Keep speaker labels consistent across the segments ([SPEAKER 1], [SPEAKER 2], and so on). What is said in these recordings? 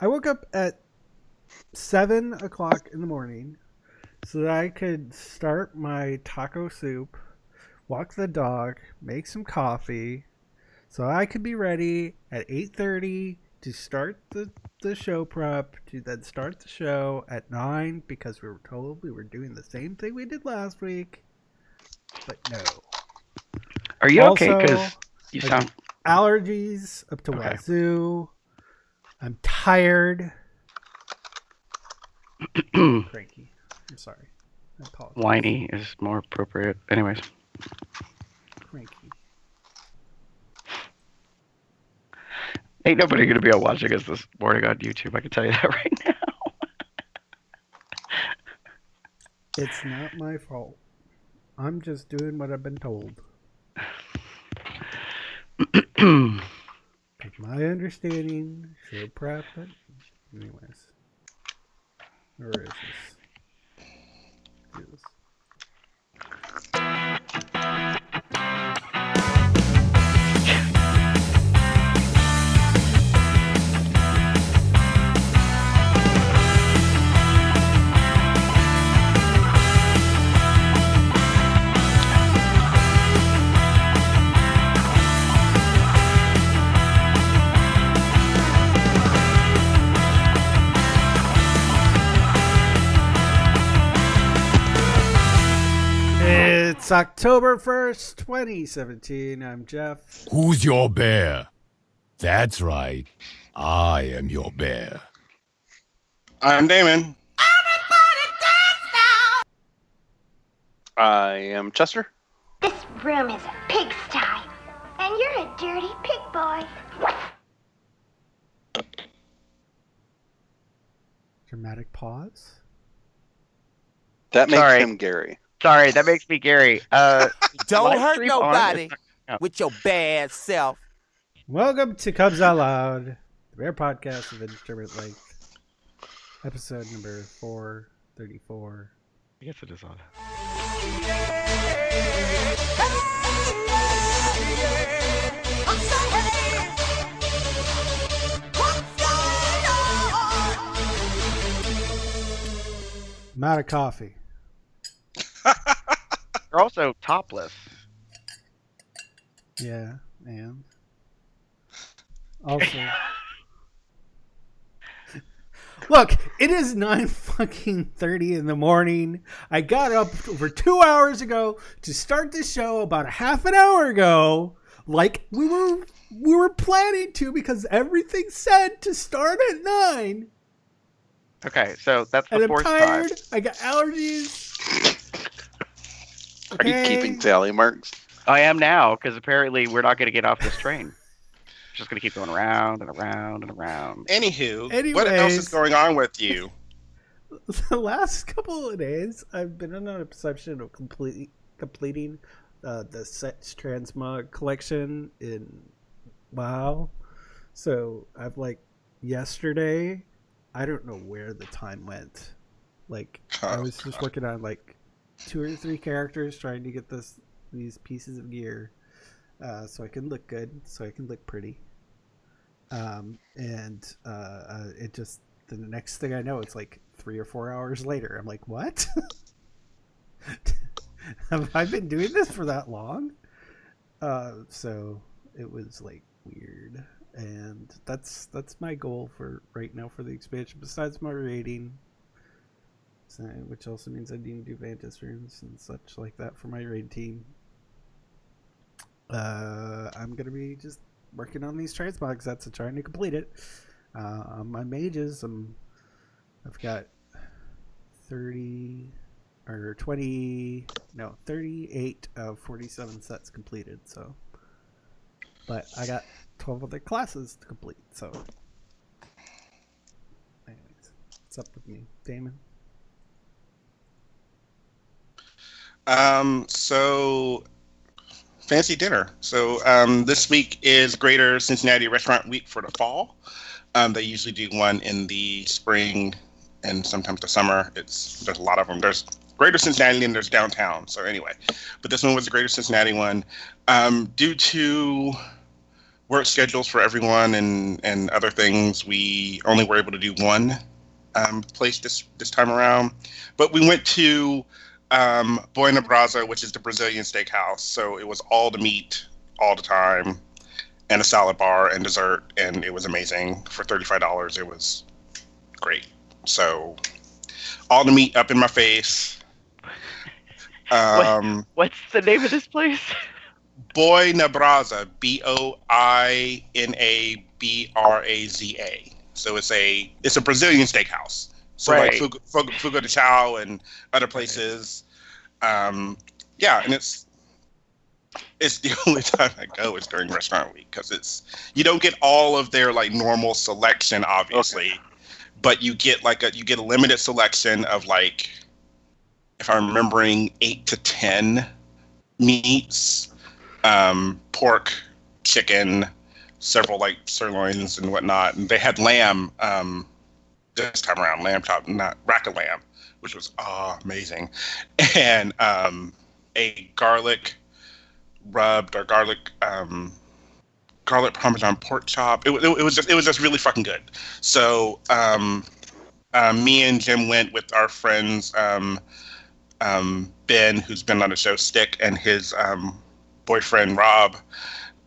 [SPEAKER 1] I woke up at 7 o'clock in the morning so that I could start my taco soup, walk the dog, make some coffee, so I could be ready at 8:30 to start the show prep, to then start the show at 9 because we were told we were doing the same thing we did last week. But no.
[SPEAKER 2] Are you okay?
[SPEAKER 1] Also,
[SPEAKER 2] Because you
[SPEAKER 1] I
[SPEAKER 2] sound
[SPEAKER 1] got allergies up to
[SPEAKER 2] Okay.
[SPEAKER 1] wazoo. I'm tired. Cranky. I'm sorry. I apologize.
[SPEAKER 2] whiny is more appropriate. Anyways,
[SPEAKER 1] Cranky.
[SPEAKER 2] ain't nobody gonna be able watching us this morning on YouTube. I can tell you that right now.
[SPEAKER 1] It's not my fault. I'm just doing what I've been told. With my understanding, show prep, but anyways. Where is this? Do this. It's October 1st, 2017. I'm Jeff.
[SPEAKER 3] Who's your bear? That's right. I am your bear.
[SPEAKER 4] I'm Damon. I am Chester.
[SPEAKER 5] This room is a pigsty, and you're a dirty pig boy.
[SPEAKER 1] Dramatic pause.
[SPEAKER 4] That makes
[SPEAKER 2] Sorry.
[SPEAKER 4] him Gary.
[SPEAKER 2] Sorry, that makes me Gary.
[SPEAKER 6] Don't
[SPEAKER 2] live
[SPEAKER 6] hurt
[SPEAKER 2] stream on?
[SPEAKER 6] nobody
[SPEAKER 2] No.
[SPEAKER 6] with your bad self.
[SPEAKER 1] Welcome to Cubs Out Loud, the rare podcast of indeterminate length. Episode number 434.
[SPEAKER 2] I guess it is on.
[SPEAKER 1] I'm out of coffee.
[SPEAKER 2] You're also topless.
[SPEAKER 1] Yeah, and also, look, it is 9:30 in the morning. I got up over 2 hours ago to start the show about a half an hour ago, like we were planning to, because everything said to start at 9.
[SPEAKER 2] Okay, so that's the
[SPEAKER 1] And I'm
[SPEAKER 2] fourth
[SPEAKER 1] tired.
[SPEAKER 2] time.
[SPEAKER 1] I got allergies.
[SPEAKER 4] Are you keeping tally marks?
[SPEAKER 2] I am now, because apparently we're not going to get off this train. It's just going to keep going around and around and around.
[SPEAKER 4] Anywho,
[SPEAKER 1] Anyways.
[SPEAKER 4] what else is going on with you?
[SPEAKER 1] The last couple of days, I've been on a perception of completing the Sets Transmog collection in WoW. So I've yesterday, I don't know where the time went. I was just working on 2 or 3 characters, trying to get these pieces of gear so I can look good, so I can look pretty. It just, the next thing I know, it's 3 or 4 hours later. I'm like, what? Have I been doing this for that long? So it was weird. And that's my goal for right now for the expansion, besides my rating. So, which also means I need to do Vantis runes and such like that for my raid team. I'm gonna be just working on these transmogs. That's trying to complete it. On my mages, I've got 38 of 47 sets completed. So, but I got 12 other classes to complete. So, anyways, what's up with me, Damon?
[SPEAKER 4] So fancy dinner. So this week is Greater Cincinnati Restaurant Week for the fall. They usually do one in the spring and sometimes the summer. There's a lot of them. There's Greater Cincinnati and there's downtown. So anyway, but this one was the Greater Cincinnati one. Due to work schedules for everyone and other things, we only were able to do one place this time around. But we went to Boi na Brasa, which is the Brazilian steakhouse. So it was all the meat all the time, and a salad bar and dessert, and it was amazing. For $35, it was great. So all the meat up in my face.
[SPEAKER 2] What's the name of this place?
[SPEAKER 4] Boi na Brasa, BOINABRAZA. So it's a Brazilian steakhouse. So
[SPEAKER 2] Right.
[SPEAKER 4] like Fogo de Chao and other places. Yeah, and it's the only time I go is during restaurant week, because you don't get all of their like normal selection, obviously, but you get a limited selection of, like, if I'm remembering, 8 to 10 meats, pork, chicken, several like sirloins and whatnot. And they had lamb this time around, rack of lamb, which was amazing, and a garlic rubbed or garlic parmesan pork chop. It was just really fucking good. So me and Jim went with our friends Ben, who's been on the show, Stick, and his boyfriend Rob.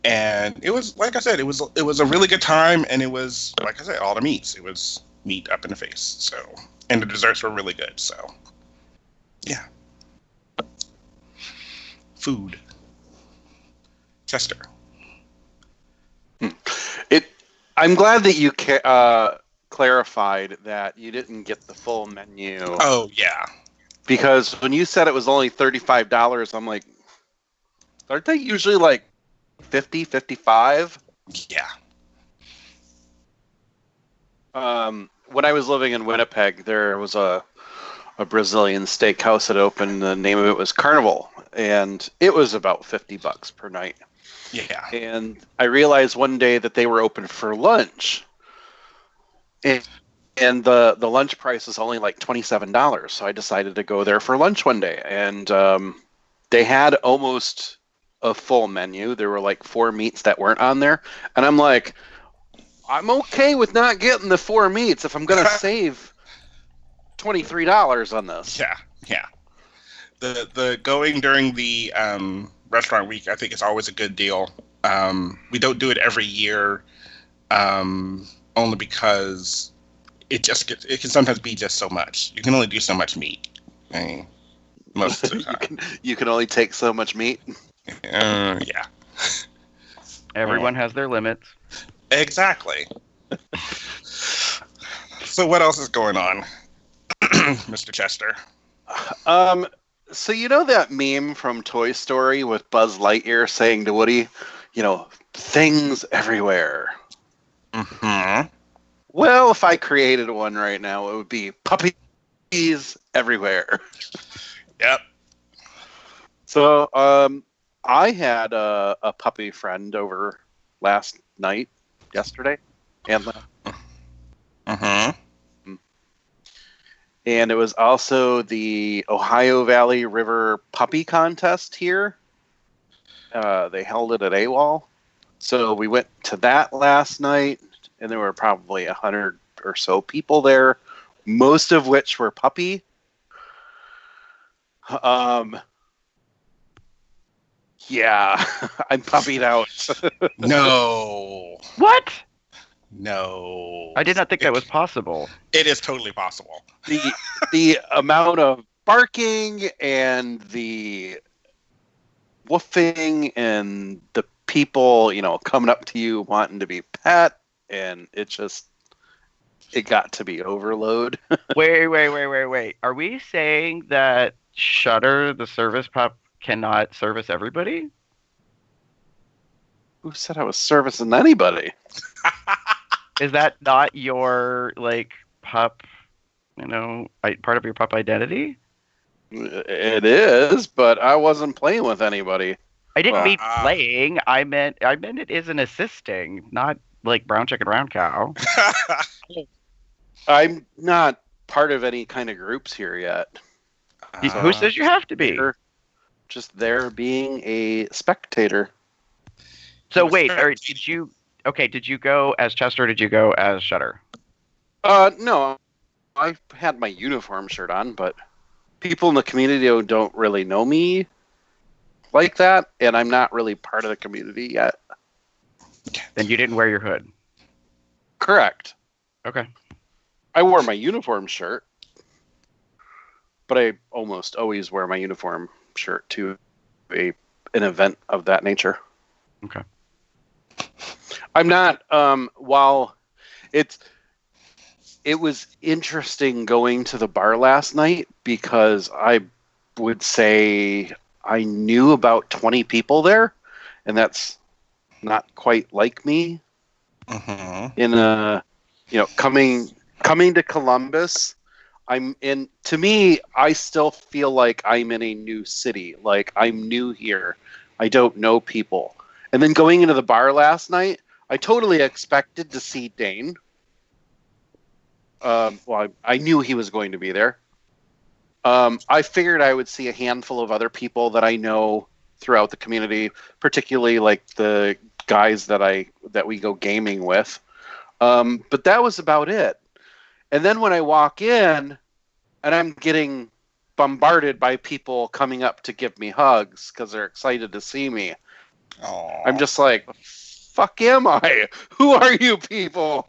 [SPEAKER 4] And it was, like I said, it was a really good time, and it was, like I said, all the meats. It was meat up in the face. So, and the desserts were really good. So, yeah. Food. Chester.
[SPEAKER 7] I'm glad that you clarified that you didn't get the full menu.
[SPEAKER 4] Oh, yeah.
[SPEAKER 7] Because when you said it was only $35, I'm like, aren't they usually like 50, 55?
[SPEAKER 4] Yeah.
[SPEAKER 7] When I was living in Winnipeg, there was a Brazilian steakhouse that opened. The name of it was Carnival, and it was about $50 per night.
[SPEAKER 4] Yeah.
[SPEAKER 7] And I realized one day that they were open for lunch, and the lunch price was only like $27. So I decided to go there for lunch one day, and they had almost a full menu. There were like 4 meats that weren't on there, and I'm like, I'm okay with not getting the 4 meats if I'm gonna save $23 on this.
[SPEAKER 4] Yeah. Yeah. The going during the restaurant week, I think, is always a good deal. We don't do it every year, only because it can sometimes be just so much. You can only do so much meat. I mean, most of the time.
[SPEAKER 7] You can only take so much meat.
[SPEAKER 4] Yeah.
[SPEAKER 2] Everyone has their limits.
[SPEAKER 4] Exactly. So what else is going on, Mr. Chester?
[SPEAKER 7] So you know that meme from Toy Story with Buzz Lightyear saying to Woody, things everywhere.
[SPEAKER 4] Mm-hmm.
[SPEAKER 7] Well, if I created one right now, it would be puppies everywhere.
[SPEAKER 4] Yep.
[SPEAKER 7] So, I had a puppy friend over yesterday, and
[SPEAKER 4] Mm-hmm.
[SPEAKER 7] and it was also the Ohio Valley River Puppy Contest here. They held it at AWOL. So we went to that last night, and there were probably 100 or so people there, most of which were puppy. Yeah, I'm puppied out.
[SPEAKER 4] No.
[SPEAKER 2] What?
[SPEAKER 4] No.
[SPEAKER 2] I did not think that was possible.
[SPEAKER 4] It is totally possible.
[SPEAKER 7] The amount of barking and the woofing and the people, coming up to you wanting to be pet, and it got to be overload.
[SPEAKER 2] Wait. Are we saying that Shutter, the service pup, cannot service everybody?
[SPEAKER 7] Who said I was servicing anybody?
[SPEAKER 2] Is that not your, pup, part of your pup identity?
[SPEAKER 7] It is, but I wasn't playing with anybody.
[SPEAKER 2] I didn't mean playing. I meant it is an assisting, not like brown chicken, round cow.
[SPEAKER 7] I'm not part of any kind of groups here yet.
[SPEAKER 2] Who says you have to be?
[SPEAKER 7] Just there being a spectator.
[SPEAKER 2] So wait, did you go as Chester or did you go as Shutter?
[SPEAKER 7] No, I had my uniform shirt on, but people in the community don't really know me like that, and I'm not really part of the community yet.
[SPEAKER 2] Then you didn't wear your hood.
[SPEAKER 7] Correct.
[SPEAKER 2] Okay.
[SPEAKER 7] I wore my uniform shirt, but I almost always wear my uniform shirt to an event of that nature.
[SPEAKER 2] Okay.
[SPEAKER 7] I'm not. While it was interesting going to the bar last night because I would say I knew about 20 people there, and that's not quite like me. In coming to Columbus, to me, I still feel like I'm in a new city. Like I'm new here. I don't know people. And then going into the bar last night, I totally expected to see Dane. I knew he was going to be there. I figured I would see a handful of other people that I know throughout the community, particularly like the guys that we go gaming with. But that was about it. And then when I walk in, and I'm getting bombarded by people coming up to give me hugs because they're excited to see me.
[SPEAKER 4] Aww.
[SPEAKER 7] I'm just like, fuck am I? Who are you people?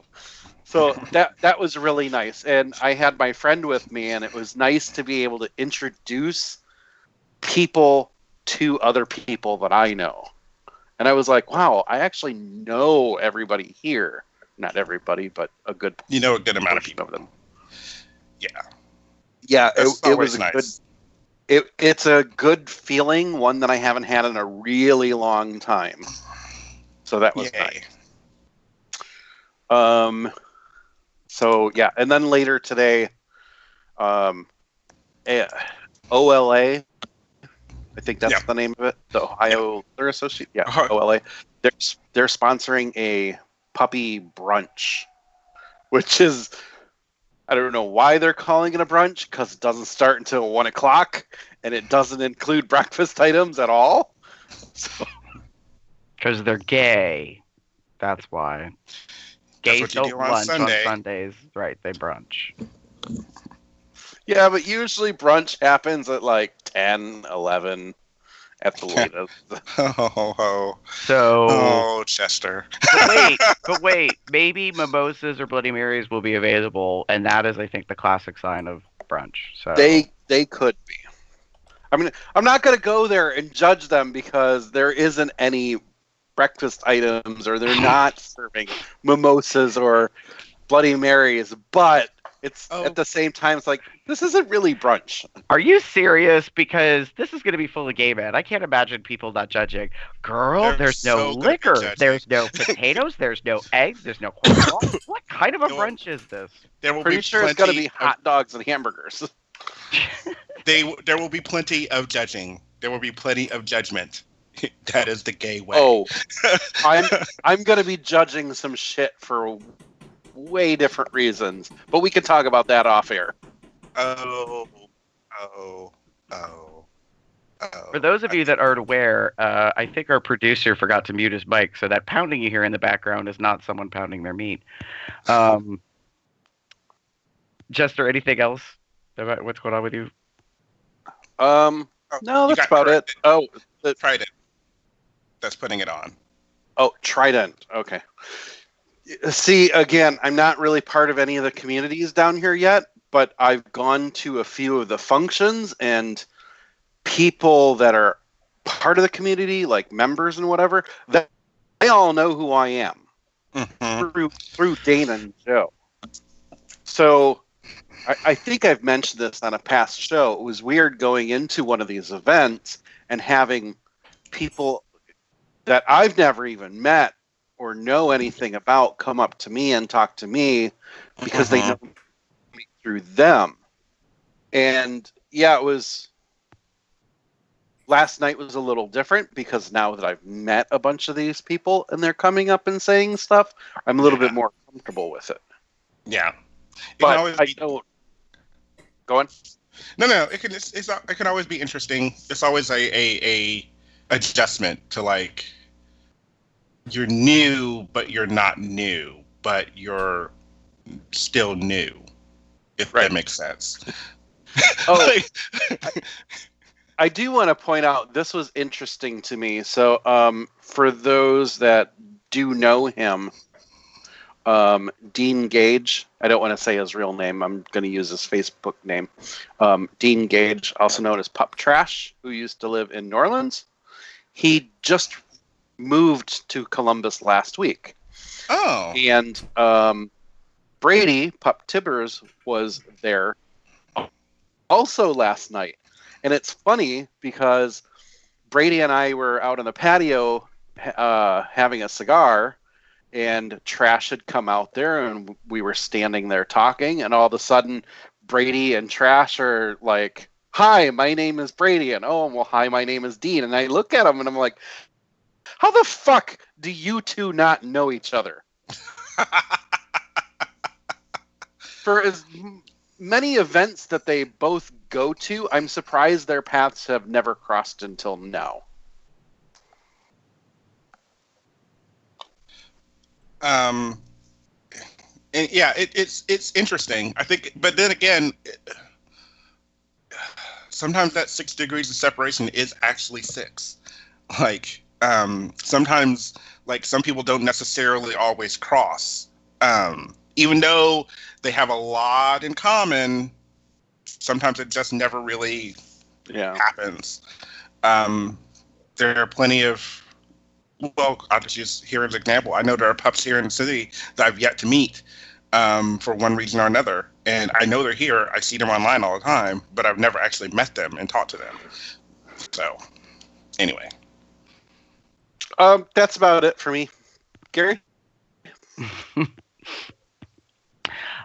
[SPEAKER 7] So that was really nice. And I had my friend with me, and it was nice to be able to introduce people to other people that I know. And I was like, wow, I actually know everybody here. Not everybody, but a good
[SPEAKER 4] a good amount of people.
[SPEAKER 7] Of them.
[SPEAKER 4] Yeah.
[SPEAKER 7] Yeah, it was
[SPEAKER 4] nice.
[SPEAKER 7] It's a good feeling, one that I haven't had in a really long time. So that was nice. So yeah, and then later today, OLA, I think that's the name of it, the Ohio Litter Association. Yeah, OLA. They're sponsoring a puppy brunch, which is, I don't know why they're calling it a brunch, because it doesn't start until 1 o'clock, and it doesn't include breakfast items at all.
[SPEAKER 2] Because they're gay. That's why. Gays don't lunch on Sundays. Right, they brunch.
[SPEAKER 7] Yeah, but usually brunch happens at like 10, 11 at the latest.
[SPEAKER 2] So,
[SPEAKER 4] Chester.
[SPEAKER 2] But wait, maybe mimosas or Bloody Marys will be available, and that is, I think, the classic sign of brunch. So
[SPEAKER 7] they could be. I mean, I'm not going to go there and judge them because there isn't any breakfast items, or they're not serving mimosas or Bloody Marys, but it's at the same time, it's like, this isn't really brunch.
[SPEAKER 2] Are you serious? Because this is going to be full of gay men. I can't imagine people not judging. Girl, there's no liquor. There's no potatoes. There's no eggs. There's no corn. What kind of a brunch is this?
[SPEAKER 7] Pretty sure it's going to be hot dogs and hamburgers.
[SPEAKER 4] There will be plenty of judging. There will be plenty of judgment. That is the gay way.
[SPEAKER 7] Oh, I'm going to be judging some shit for way different reasons, but we can talk about that off air.
[SPEAKER 4] Oh.
[SPEAKER 2] For those of you that aren't aware, I think our producer forgot to mute his mic, so that pounding you hear in the background is not someone pounding their meat. Jester, anything else about what's going on with you?
[SPEAKER 7] No, that's about it. Oh,
[SPEAKER 4] Trident. That's putting it on.
[SPEAKER 7] Oh, Trident. Okay. See, again, I'm not really part of any of the communities down here yet, but I've gone to a few of the functions, and people that are part of the community, like members and whatever, they all know who I am through Dana and Joe. So I think I've mentioned this on a past show. It was weird going into one of these events and having people that I've never even met or know anything about come up to me and talk to me because they know me through them. And yeah, it was, last night was a little different because now that I've met a bunch of these people and they're coming up and saying stuff, I'm a little bit more comfortable with it.
[SPEAKER 4] Yeah.
[SPEAKER 7] But I don't. Go on.
[SPEAKER 4] No. It can always be interesting. It's always a adjustment to, like, you're new, but you're not new, but you're still new, if that makes sense.
[SPEAKER 7] Oh, I do want to point out this was interesting to me. So, for those that do know him, Dean Gage, I don't want to say his real name. I'm going to use his Facebook name. Dean Gage, also known as Pup Trash, who used to live in New Orleans. He just moved to Columbus last week.
[SPEAKER 4] Oh.
[SPEAKER 7] And Brady, Pup Tibbers, was there also last night. And it's funny because Brady and I were out on the patio having a cigar, and Trash had come out there, and we were standing there talking, and all of a sudden Brady and Trash are like, "Hi, my name is Brady," and "Oh, well, hi, my name is Dean." And I look at him and I'm like, how the fuck do you two not know each other? For as many events that they both go to, I'm surprised their paths have never crossed until now.
[SPEAKER 4] And yeah, it's interesting. I think, but then again, sometimes that 6 degrees of separation is actually 6. Like, sometimes, like, some people don't necessarily always cross. Even though they have a lot in common, sometimes it just never really happens. There are plenty of, well, I'll just use here as an example. I know there are pups here in the city that I've yet to meet for one reason or another. And I know they're here. I see them online all the time, but I've never actually met them and talked to them. So, anyway.
[SPEAKER 7] That's about it for me. Gary?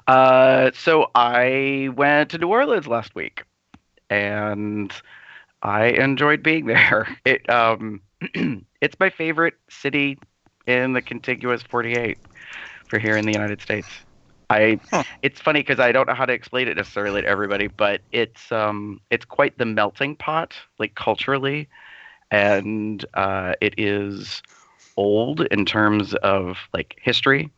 [SPEAKER 2] So I went to New Orleans last week, and I enjoyed being there. It's my favorite city in the contiguous 48 for here in the United States. It's funny because I don't know how to explain it necessarily to everybody, but it's quite the melting pot, like culturally, and it is old in terms of like history,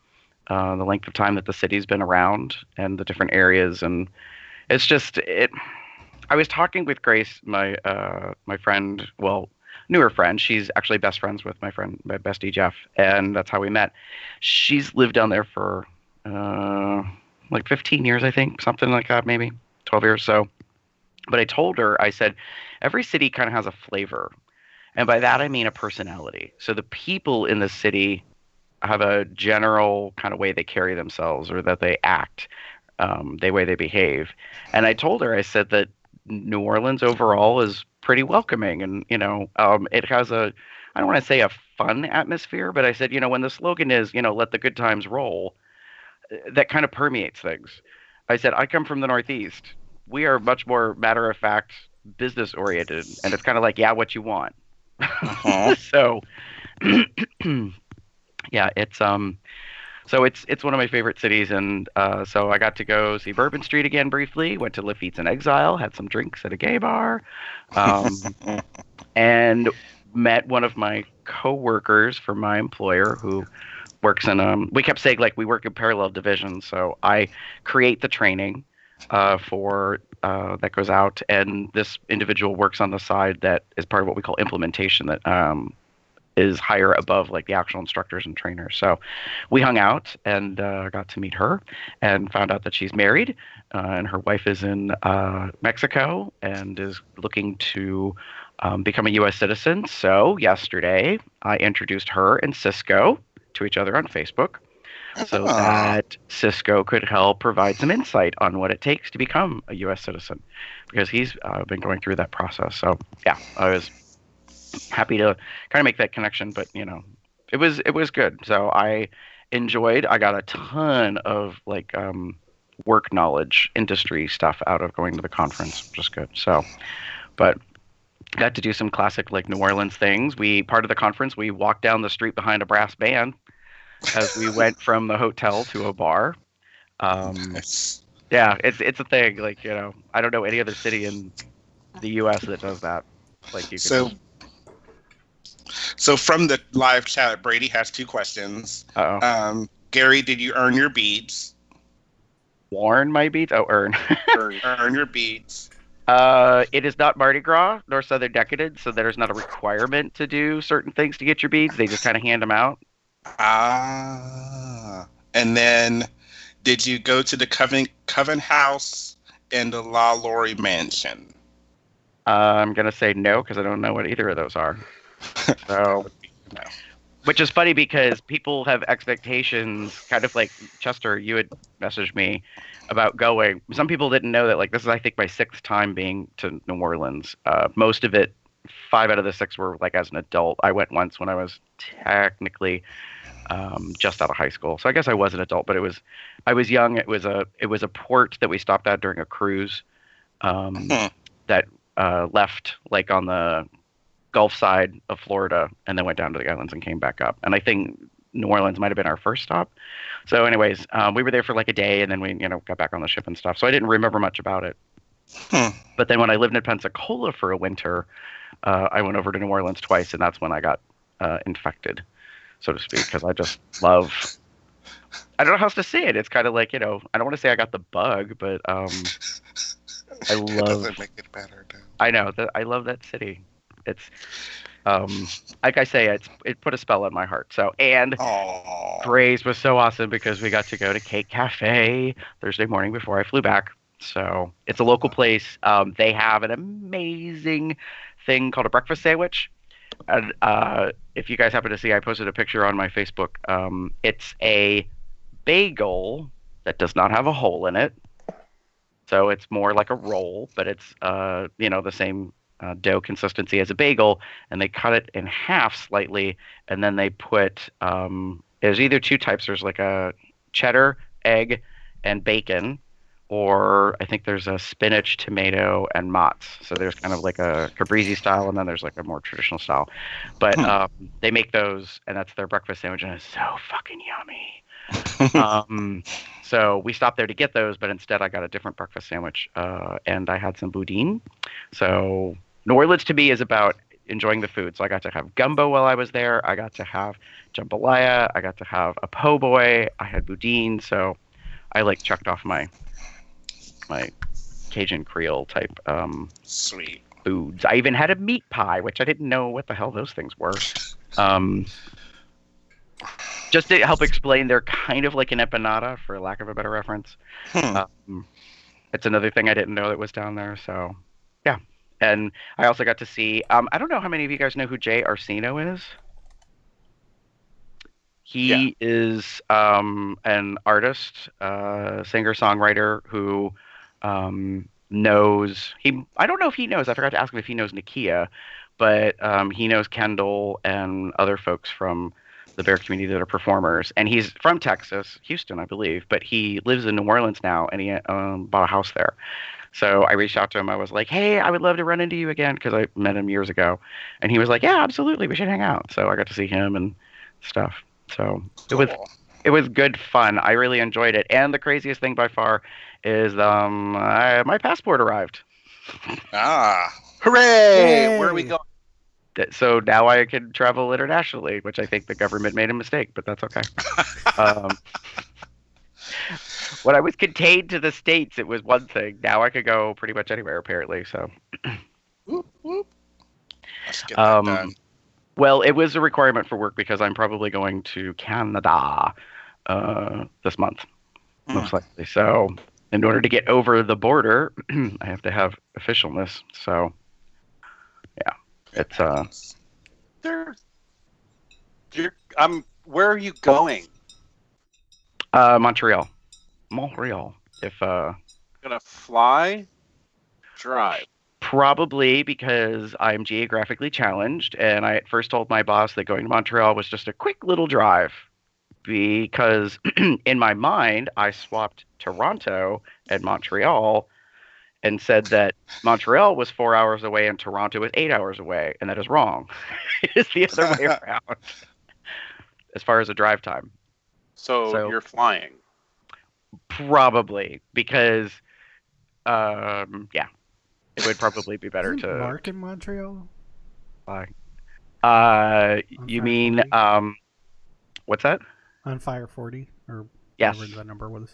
[SPEAKER 2] the length of time that the city's been around, and the different areas, and it's just it. I was talking with Grace, my friend, well, newer friend. She's actually best friends with my bestie Jeff, and that's how we met. She's lived down there for like 15 years, I think, something like that, maybe 12 years. So, but I told her, I said, every city kind of has a flavor, and by that I mean a personality. So the people in the city have a general kind of way they carry themselves, or that they act, the way they behave. And I told her, I said that New Orleans overall is pretty welcoming, and it has I don't want to say a fun atmosphere, but I said, when the slogan is, let the good times roll, that kind of permeates things. I said, I come from the Northeast. We are much more matter of fact, business oriented, and it's kind of like, yeah, what you want. So yeah, it's so it's one of my favorite cities, and so I got to go see Bourbon Street again briefly. Went to Lafitte's in Exile, had some drinks at a gay bar, and met one of my coworkers from my employer who works in we kept saying, like, we work in parallel divisions. So I create the training for that goes out, and this individual works on the side that is part of what we call implementation, that is higher above like the actual instructors and trainers. So we hung out and got to meet her, and found out that she's married, and her wife is in Mexico and is looking to become a U.S. citizen. So yesterday I introduced her and Cisco to each other on Facebook, so that Cisco could help provide some insight on what it takes to become a U.S. citizen, because he's been going through that process. So yeah, I was happy to kind of make that connection, but it was good. So I got a ton of like work knowledge, industry stuff out of going to the conference, which is good. So, but got to do some classic like New Orleans things. Part of the conference, we walked down the street behind a brass band as we went from the hotel to a bar. Yeah, it's a thing. Like, I don't know any other city in the U.S. that does that. Like, you could
[SPEAKER 4] So from the live chat, Brady has 2 questions. Gary, did you earn your beads?
[SPEAKER 2] Warn my beads? Oh, earn.
[SPEAKER 4] Earn your beads.
[SPEAKER 2] It is not Mardi Gras nor Southern Decadence, so there's not a requirement to do certain things to get your beads. They just kind of hand them out.
[SPEAKER 4] And then, did you go to the Coven House and the La Laurie Mansion?
[SPEAKER 2] I'm gonna say no because I don't know what either of those are. So,
[SPEAKER 4] no.
[SPEAKER 2] Which is funny because people have expectations, kind of like Chester. You had messaged me about going. Some people didn't know that. Like, this is, I think, my 6th time being to New Orleans. Most of it, 5 out of the 6 were like as an adult. I went once when I was technically just out of high school, so I guess I was an adult, but I was young. It was a port that we stopped at during a cruise that left like on the Gulf side of Florida and then went down to the islands and came back up. And I think New Orleans might have been our first stop. So anyways, we were there for like a day and then we, got back on the ship and stuff. So I didn't remember much about it. But then when I lived in Pensacola for a winter, I went over to New Orleans twice, and that's when I got infected, so to speak, because I just love. I don't know how else to say it. It's kind of like, I don't want to say I got the bug, but I love.
[SPEAKER 4] It doesn't make it better, though.
[SPEAKER 2] I know that I love that city. It's like I say, it put a spell on my heart. So, and Grace was so awesome because we got to go to Cake Cafe Thursday morning before I flew back. So it's a local place. They have an amazing thing called a breakfast sandwich. And if you guys happen to see, I posted a picture on my Facebook. It's a bagel that does not have a hole in it. So it's more like a roll, but it's the same dough consistency as a bagel, and they cut it in half slightly, and then they put there's either 2 types. There's like a cheddar, egg, and bacon, or I think there's a spinach, tomato, and mozz. So there's kind of like a caprese style, and then there's like a more traditional style. But they make those, and that's their breakfast sandwich, and it's so fucking yummy. So we stopped there to get those, but instead I got a different breakfast sandwich, and I had some boudin. So New Orleans to me is about enjoying the food. So I got to have gumbo while I was there. I got to have jambalaya. I got to have a po' boy. I had boudin. So I checked off my Cajun Creole type
[SPEAKER 4] sweet
[SPEAKER 2] foods. I even had a meat pie, which I didn't know what the hell those things were. Just to help explain, they're kind of like an empanada, for lack of a better reference. It's another thing I didn't know that was down there. So, yeah. And I also got to see, I don't know how many of you guys know who Jay Arcino is. He is an artist, singer-songwriter who knows, I don't know if he knows, I forgot to ask him if he knows Nakia, but he knows Kendall and other folks from the Bear community that are performers. And he's from Texas, Houston, I believe, but he lives in New Orleans now, and he bought a house there. So I reached out to him. I was like, hey, I would love to run into you again, because I met him years ago. And he was like, yeah, absolutely, we should hang out. So I got to see him and stuff. So it was good fun. I really enjoyed it. And the craziest thing by far is my passport arrived.
[SPEAKER 7] Hooray! Yay. Where are we going?
[SPEAKER 2] So now I can travel internationally, which I think the government made a mistake, but that's okay. When I was contained to the States, it was one thing. Now I could go pretty much anywhere, apparently. So,
[SPEAKER 4] whoop, whoop. Let's get that done.
[SPEAKER 2] Well, it was a requirement for work because I'm probably going to Canada this month, most likely. So, in order to get over the border, I have to have officialness. So, yeah. It's
[SPEAKER 7] where are you going?
[SPEAKER 2] Montreal. If
[SPEAKER 7] gonna fly, drive.
[SPEAKER 2] Probably because I'm geographically challenged, and I at first told my boss that going to Montreal was just a quick little drive, because in my mind I swapped Toronto and Montreal and said that Montreal was 4 hours away and Toronto was 8 hours away, and that is wrong. It's the other way around as far as a drive time.
[SPEAKER 7] So you're flying?
[SPEAKER 2] Probably, because it would probably be better to
[SPEAKER 1] Mark in Montreal.
[SPEAKER 2] fly. You
[SPEAKER 1] Fire
[SPEAKER 2] mean
[SPEAKER 1] 40?
[SPEAKER 2] What's that?
[SPEAKER 1] On Fire 40 or
[SPEAKER 2] Yes.
[SPEAKER 1] whatever that number was.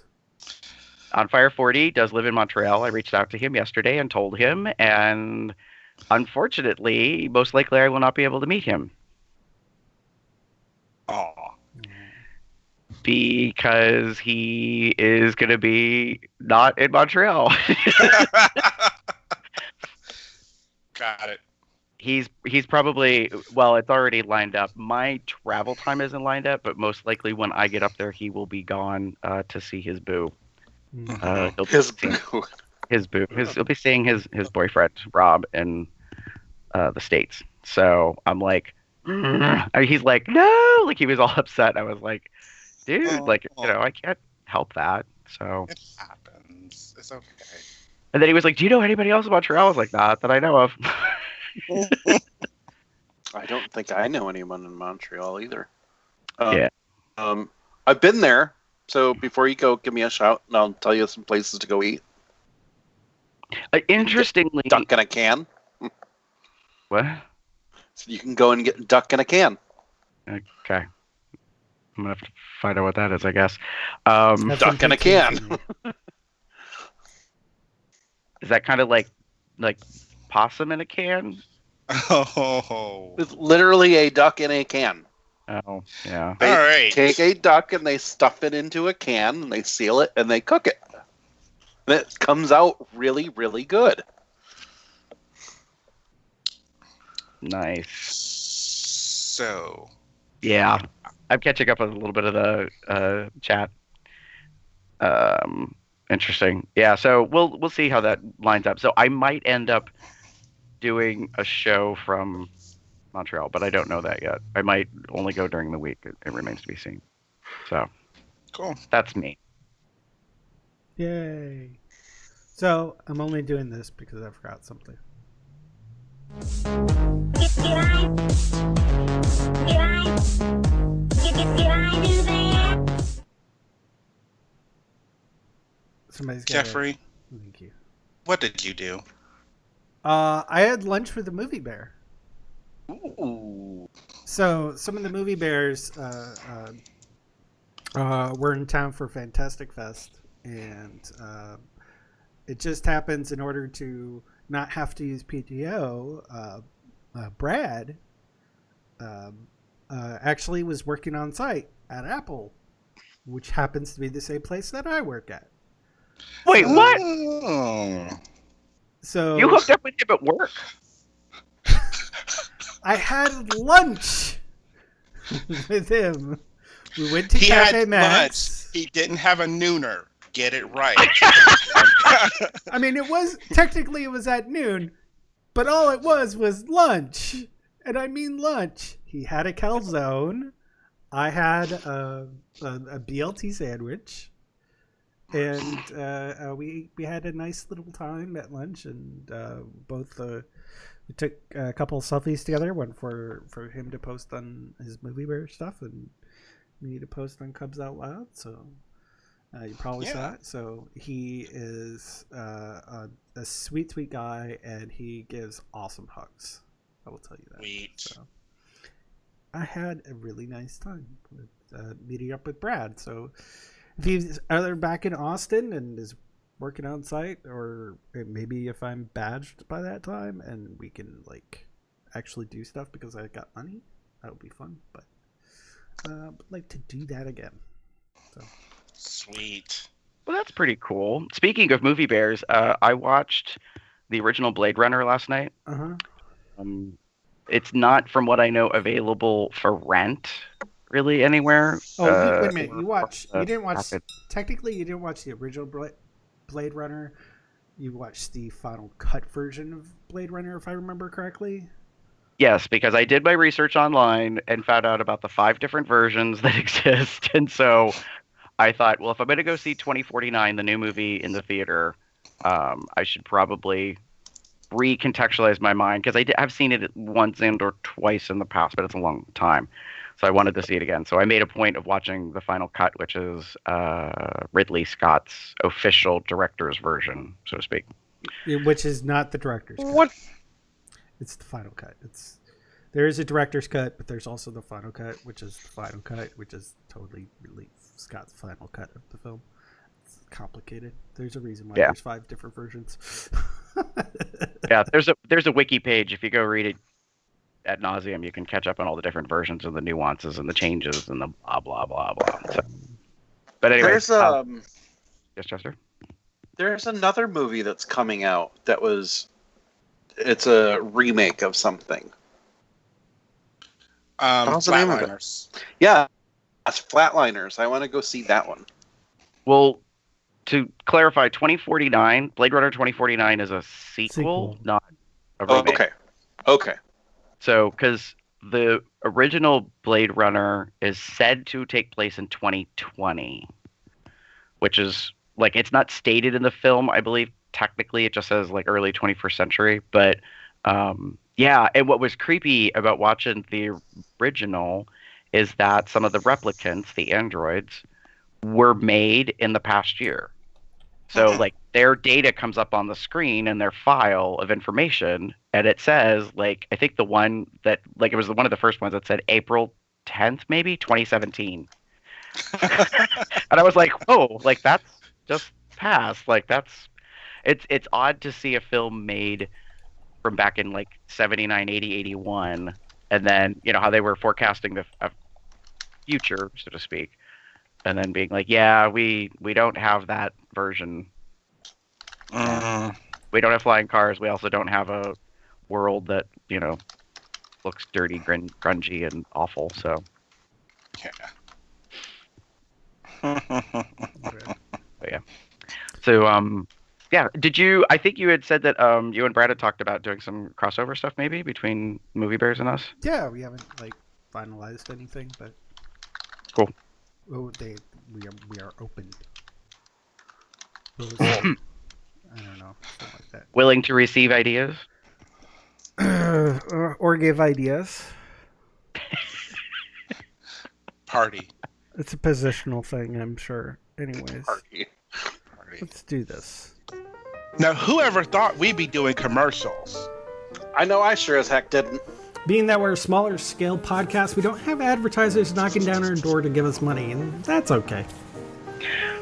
[SPEAKER 2] On Fire 40 does live in Montreal. I reached out to him yesterday and told him, and unfortunately, most likely I will not be able to meet him.
[SPEAKER 4] Aw.
[SPEAKER 2] Because he is going to be not in Montreal.
[SPEAKER 4] Got it.
[SPEAKER 2] He's probably, well, it's already lined up. My travel time isn't lined up, but most likely when I get up there, he will be gone to see his boo.
[SPEAKER 7] His boo.
[SPEAKER 2] His boo. He'll be seeing his boyfriend Rob in the States. So I'm like, he's like, no, like he was all upset. I was like, dude, like, you know, I can't help that. So
[SPEAKER 4] It happens. It's okay.
[SPEAKER 2] and then he was like, do you know anybody else in Montreal? I was like, not that I know of.
[SPEAKER 7] I don't think I know anyone in Montreal either.
[SPEAKER 2] Yeah.
[SPEAKER 7] I've been there. So before you go, give me a shout, and I'll tell you some places to go eat.
[SPEAKER 2] Interestingly,
[SPEAKER 7] Duck in a can.
[SPEAKER 2] what?
[SPEAKER 7] So you can go and get duck in a can.
[SPEAKER 2] Okay. I'm gonna have to find out what that is, I guess.
[SPEAKER 1] Have some
[SPEAKER 7] Duck in a
[SPEAKER 1] poutine
[SPEAKER 7] can.
[SPEAKER 1] for me.
[SPEAKER 2] Is that kind of like possum in a can?
[SPEAKER 4] Oh.
[SPEAKER 7] It's literally a duck in a can.
[SPEAKER 2] Oh, yeah.
[SPEAKER 7] They
[SPEAKER 4] All right.
[SPEAKER 7] take a duck and they stuff it into a can and they seal it and they cook it. And it comes out really, really good.
[SPEAKER 2] Nice.
[SPEAKER 4] So.
[SPEAKER 2] Yeah. I'm catching up on a little bit of the chat. Interesting. Yeah, so we'll see how that lines up. So I might end up doing a show from Montreal, but I don't know that yet. I might only go during the week. It remains to be seen. So
[SPEAKER 4] Cool.
[SPEAKER 2] that's me.
[SPEAKER 1] Yay. So I'm only doing this because I forgot something. Somebody's got
[SPEAKER 4] Jeffrey,
[SPEAKER 1] Thank you.
[SPEAKER 4] what did you do?
[SPEAKER 1] I had lunch with the movie bear.
[SPEAKER 4] Ooh.
[SPEAKER 1] So some of the movie bears were in town for Fantastic Fest, and it just happens in order to not have to use PTO. Brad actually was working on site at Apple, which happens to be the same place that I work at.
[SPEAKER 2] Wait, what?
[SPEAKER 4] Oh.
[SPEAKER 1] So
[SPEAKER 2] You hooked up with him at work?
[SPEAKER 1] I had lunch with him. We went to
[SPEAKER 4] He
[SPEAKER 1] Cafe
[SPEAKER 4] had
[SPEAKER 1] Max.
[SPEAKER 4] lunch. He didn't have a nooner. Get it right.
[SPEAKER 1] I mean, it was at noon, but all it was lunch, and I mean lunch. He had a calzone. I had a BLT sandwich, and we had a nice little time at lunch, and we took a couple of selfies together. One for him to post on his movie bear stuff, and me to post on Cubs Out Loud. So. You probably saw it. So he is a sweet, sweet guy, and he gives awesome hugs. I will tell you that.
[SPEAKER 4] Sweet.
[SPEAKER 1] So I had a really nice time with meeting up with Brad. So if he's either back in Austin and is working on site, or maybe if I'm badged by that time and we can like actually do stuff because I got money, that would be fun. But I'd like to do that again. So.
[SPEAKER 4] Sweet.
[SPEAKER 2] Well, that's pretty cool. Speaking of movie bears, I watched the original Blade Runner last night.
[SPEAKER 1] Uh-huh.
[SPEAKER 2] It's not, from what I know, available for rent really anywhere.
[SPEAKER 1] Oh, wait a minute. You didn't watch. Technically, you didn't watch the original Blade Runner. You watched the final cut version of Blade Runner, if I remember correctly.
[SPEAKER 2] Yes, because I did my research online and found out about the 5 different versions that exist, and so I thought, well, if I'm going to go see 2049, the new movie in the theater, I should probably recontextualize my mind, because I've seen it once and or twice in the past, but it's a long time. So I wanted to see it again. So I made a point of watching the final cut, which is Ridley Scott's official director's version, so to speak.
[SPEAKER 1] Which is not the director's cut.
[SPEAKER 2] What?
[SPEAKER 1] It's the final cut. It's There is a director's cut, but there's also the final cut, which is the final cut, which is totally really Scott's final cut of the film. It's complicated. There's a reason why there's 5 different versions.
[SPEAKER 2] Yeah, there's a wiki page. If you go read it ad nauseum, you can catch up on all the different versions and the nuances and the changes and the blah blah blah blah. So, but anyway,
[SPEAKER 7] there's
[SPEAKER 2] yes, Chester.
[SPEAKER 7] There's another movie that's coming out it's a remake of something. What's the name of it? Yeah, that's Flatliners. I want to go see that one.
[SPEAKER 2] Well, to clarify, 2049, Blade Runner 2049 is a sequel. Not a remake.
[SPEAKER 7] Okay.
[SPEAKER 2] So, because the original Blade Runner is said to take place in 2020, which is, like, it's not stated in the film, I believe. Technically, it just says, like, early 21st century. But, yeah, and what was creepy about watching the original is that some of the replicants, the androids, were made in the past year. So, like, their data comes up on the screen in their file of information, and it says, like, I think the one that, like, it was one of the first ones that said April 10th, maybe, 2017. And I was like, whoa, like, that's just passed. Like, it's odd to see a film made from back in, like, 79, 80, 81, and then, you know, how they were forecasting a future, so to speak. And then being like, yeah, we don't have that version. We don't have flying cars. We also don't have a world that, you know, looks dirty, grungy, and awful. So,
[SPEAKER 4] yeah.
[SPEAKER 2] But yeah. So, yeah. Did you? I think you had said that you and Brad had talked about doing some crossover stuff, maybe between Movie Bears and us.
[SPEAKER 1] Yeah, we haven't like finalized anything, but
[SPEAKER 2] cool.
[SPEAKER 1] Oh, we are open. I don't know, something like that.
[SPEAKER 2] Willing to receive ideas,
[SPEAKER 1] or give ideas.
[SPEAKER 4] Party.
[SPEAKER 1] It's a positional thing, I'm sure. Anyways,
[SPEAKER 4] Party.
[SPEAKER 1] Let's do this.
[SPEAKER 4] Now, whoever thought we'd be doing commercials?
[SPEAKER 7] I know I sure as heck didn't.
[SPEAKER 1] Being that we're a smaller scale podcast, we don't have advertisers knocking down our door to give us money, and that's okay.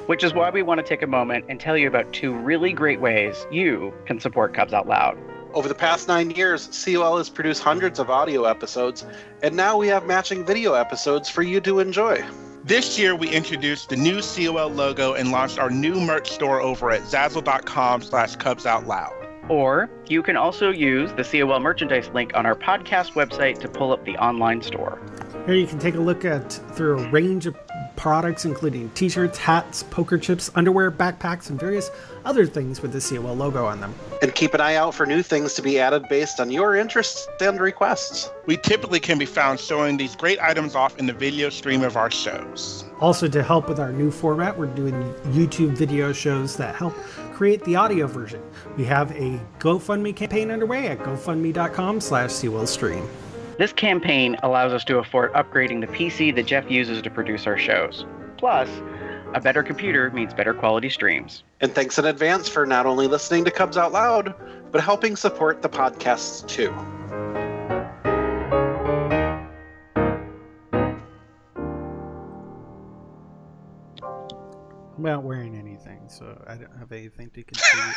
[SPEAKER 2] Which is why we want to take a moment and tell you about 2 really great ways you can support Cubs Out Loud.
[SPEAKER 7] Over the past 9 years, COL has produced hundreds of audio episodes, and now we have matching video episodes for you to enjoy.
[SPEAKER 4] This year, we introduced the new COL logo and launched our new merch store over at Zazzle.com/CubsOutLoud.
[SPEAKER 2] Or you can also use the COL merchandise link on our podcast website to pull up the online store.
[SPEAKER 1] Here you can take a look through a range of products, including t-shirts, hats, poker chips, underwear, backpacks, and various other things with the COL logo on them.
[SPEAKER 7] And keep an eye out for new things to be added based on your interests and requests.
[SPEAKER 4] We typically can be found showing these great items off in the video stream of our shows.
[SPEAKER 1] Also, to help with our new format, we're doing YouTube video shows that help create the audio version. We have a GoFundMe campaign underway at gofundme.com/COLstream.
[SPEAKER 2] This campaign allows us to afford upgrading the PC that Jeff uses to produce our shows. Plus, a better computer means better quality streams.
[SPEAKER 7] And thanks in advance for not only listening to Cubs Out Loud, but helping support the podcasts too.
[SPEAKER 1] I'm not wearing anything, so I don't have anything to contribute.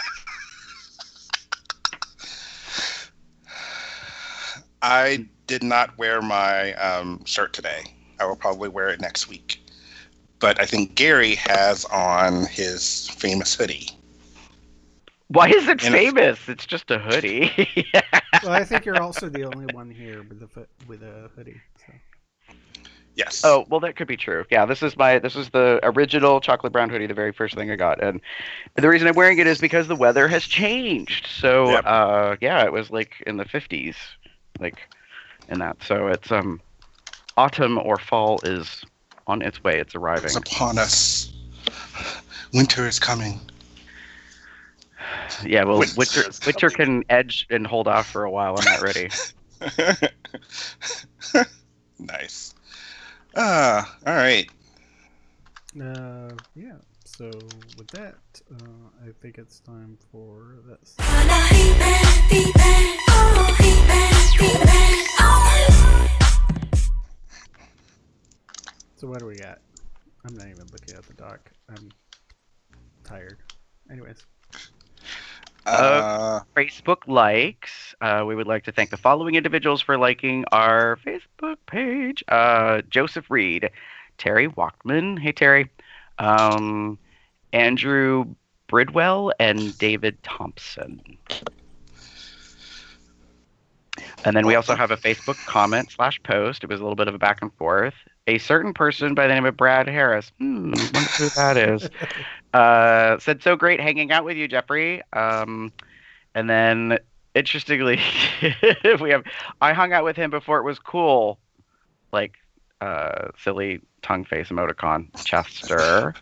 [SPEAKER 4] I did not wear my shirt today. I will probably wear it next week. But I think Gary has on his famous hoodie.
[SPEAKER 2] Why is it famous? It's just a hoodie.
[SPEAKER 1] Well, I think you're also the only one here with a hoodie. So.
[SPEAKER 4] Yes.
[SPEAKER 2] Oh, well, that could be true. Yeah, this is the original chocolate brown hoodie, the very first thing I got, and the reason I'm wearing it is because the weather has changed. So,
[SPEAKER 4] Yep.
[SPEAKER 2] Yeah, it was like in the 50s, like in that. So it's autumn or fall is on its way. It's arriving.
[SPEAKER 4] It's upon us. Winter is coming.
[SPEAKER 2] Yeah, well, winter can edge and hold off for a while. I'm not ready.
[SPEAKER 4] Nice. All right.
[SPEAKER 1] Yeah. So with that, I think it's time for this. So what do we got? I'm not even looking at the doc. I'm tired. Anyways.
[SPEAKER 2] Facebook likes. We would like to thank the following individuals for liking our Facebook page. Joseph Reed, Terry Walkman. Hey, Terry. Andrew Bridwell, and David Thompson. And then we also have a Facebook comment / post. It was a little bit of a back and forth. A certain person by the name of Brad Harris. Wonder who that is. Said, so great hanging out with you, Jeffrey. And then, interestingly, I hung out with him before it was cool. Like, silly tongue face emoticon. Chester.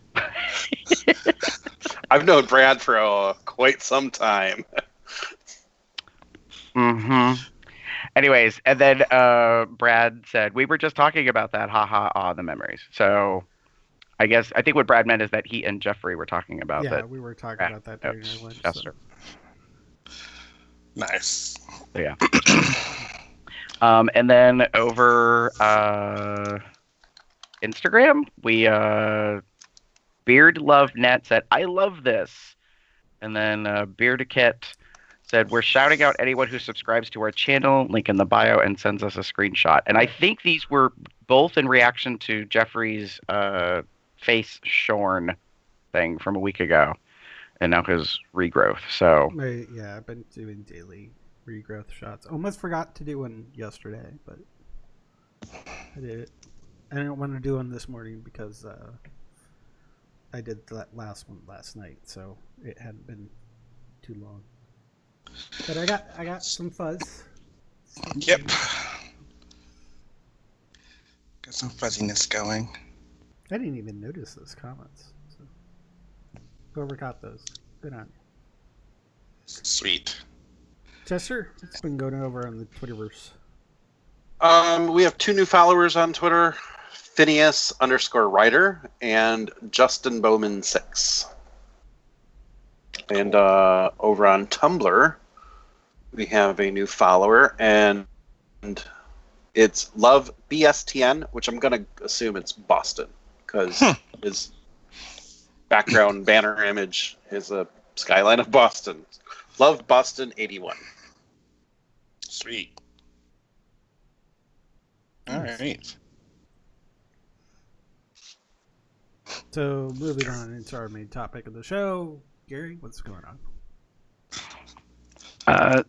[SPEAKER 7] I've known Brad for quite some time.
[SPEAKER 2] Mm-hmm. Anyways, and then Brad said, we were just talking about that. Ha ha, ah, the memories. So I think what Brad meant is that he and Jeffrey were talking about that.
[SPEAKER 1] Yeah, we were talking about that during our lunch.
[SPEAKER 2] Chester.
[SPEAKER 1] So.
[SPEAKER 4] Nice.
[SPEAKER 2] So, yeah. And then over Instagram, we Beard Love Net said, I love this. And then Beardicat said, we're shouting out anyone who subscribes to our channel, link in the bio, and sends us a screenshot. And I think these were both in reaction to Jeffrey's face shorn thing from a week ago, and now his regrowth. So
[SPEAKER 1] Yeah, I've been doing daily regrowth shots. Almost forgot to do one yesterday, but I did it. I didn't want to do one this morning because I did that last one last night, so it hadn't been too long. But I got some fuzz.
[SPEAKER 4] Yep. Got some fuzziness going.
[SPEAKER 1] I didn't even notice those comments. So whoever got those, good on you.
[SPEAKER 4] Sweet.
[SPEAKER 1] Chester, what's been going over on the Twitterverse?
[SPEAKER 7] We have 2 new followers on Twitter, Phineas_writer and Justin Bowman 6. And over on Tumblr, we have a new follower, and it's Love BSTN, which I'm going to assume it's Boston, because his background banner image is a skyline of Boston. Love Boston 81.
[SPEAKER 4] Sweet. All right.
[SPEAKER 1] So moving on into our main topic of the show, Gary, what's going on?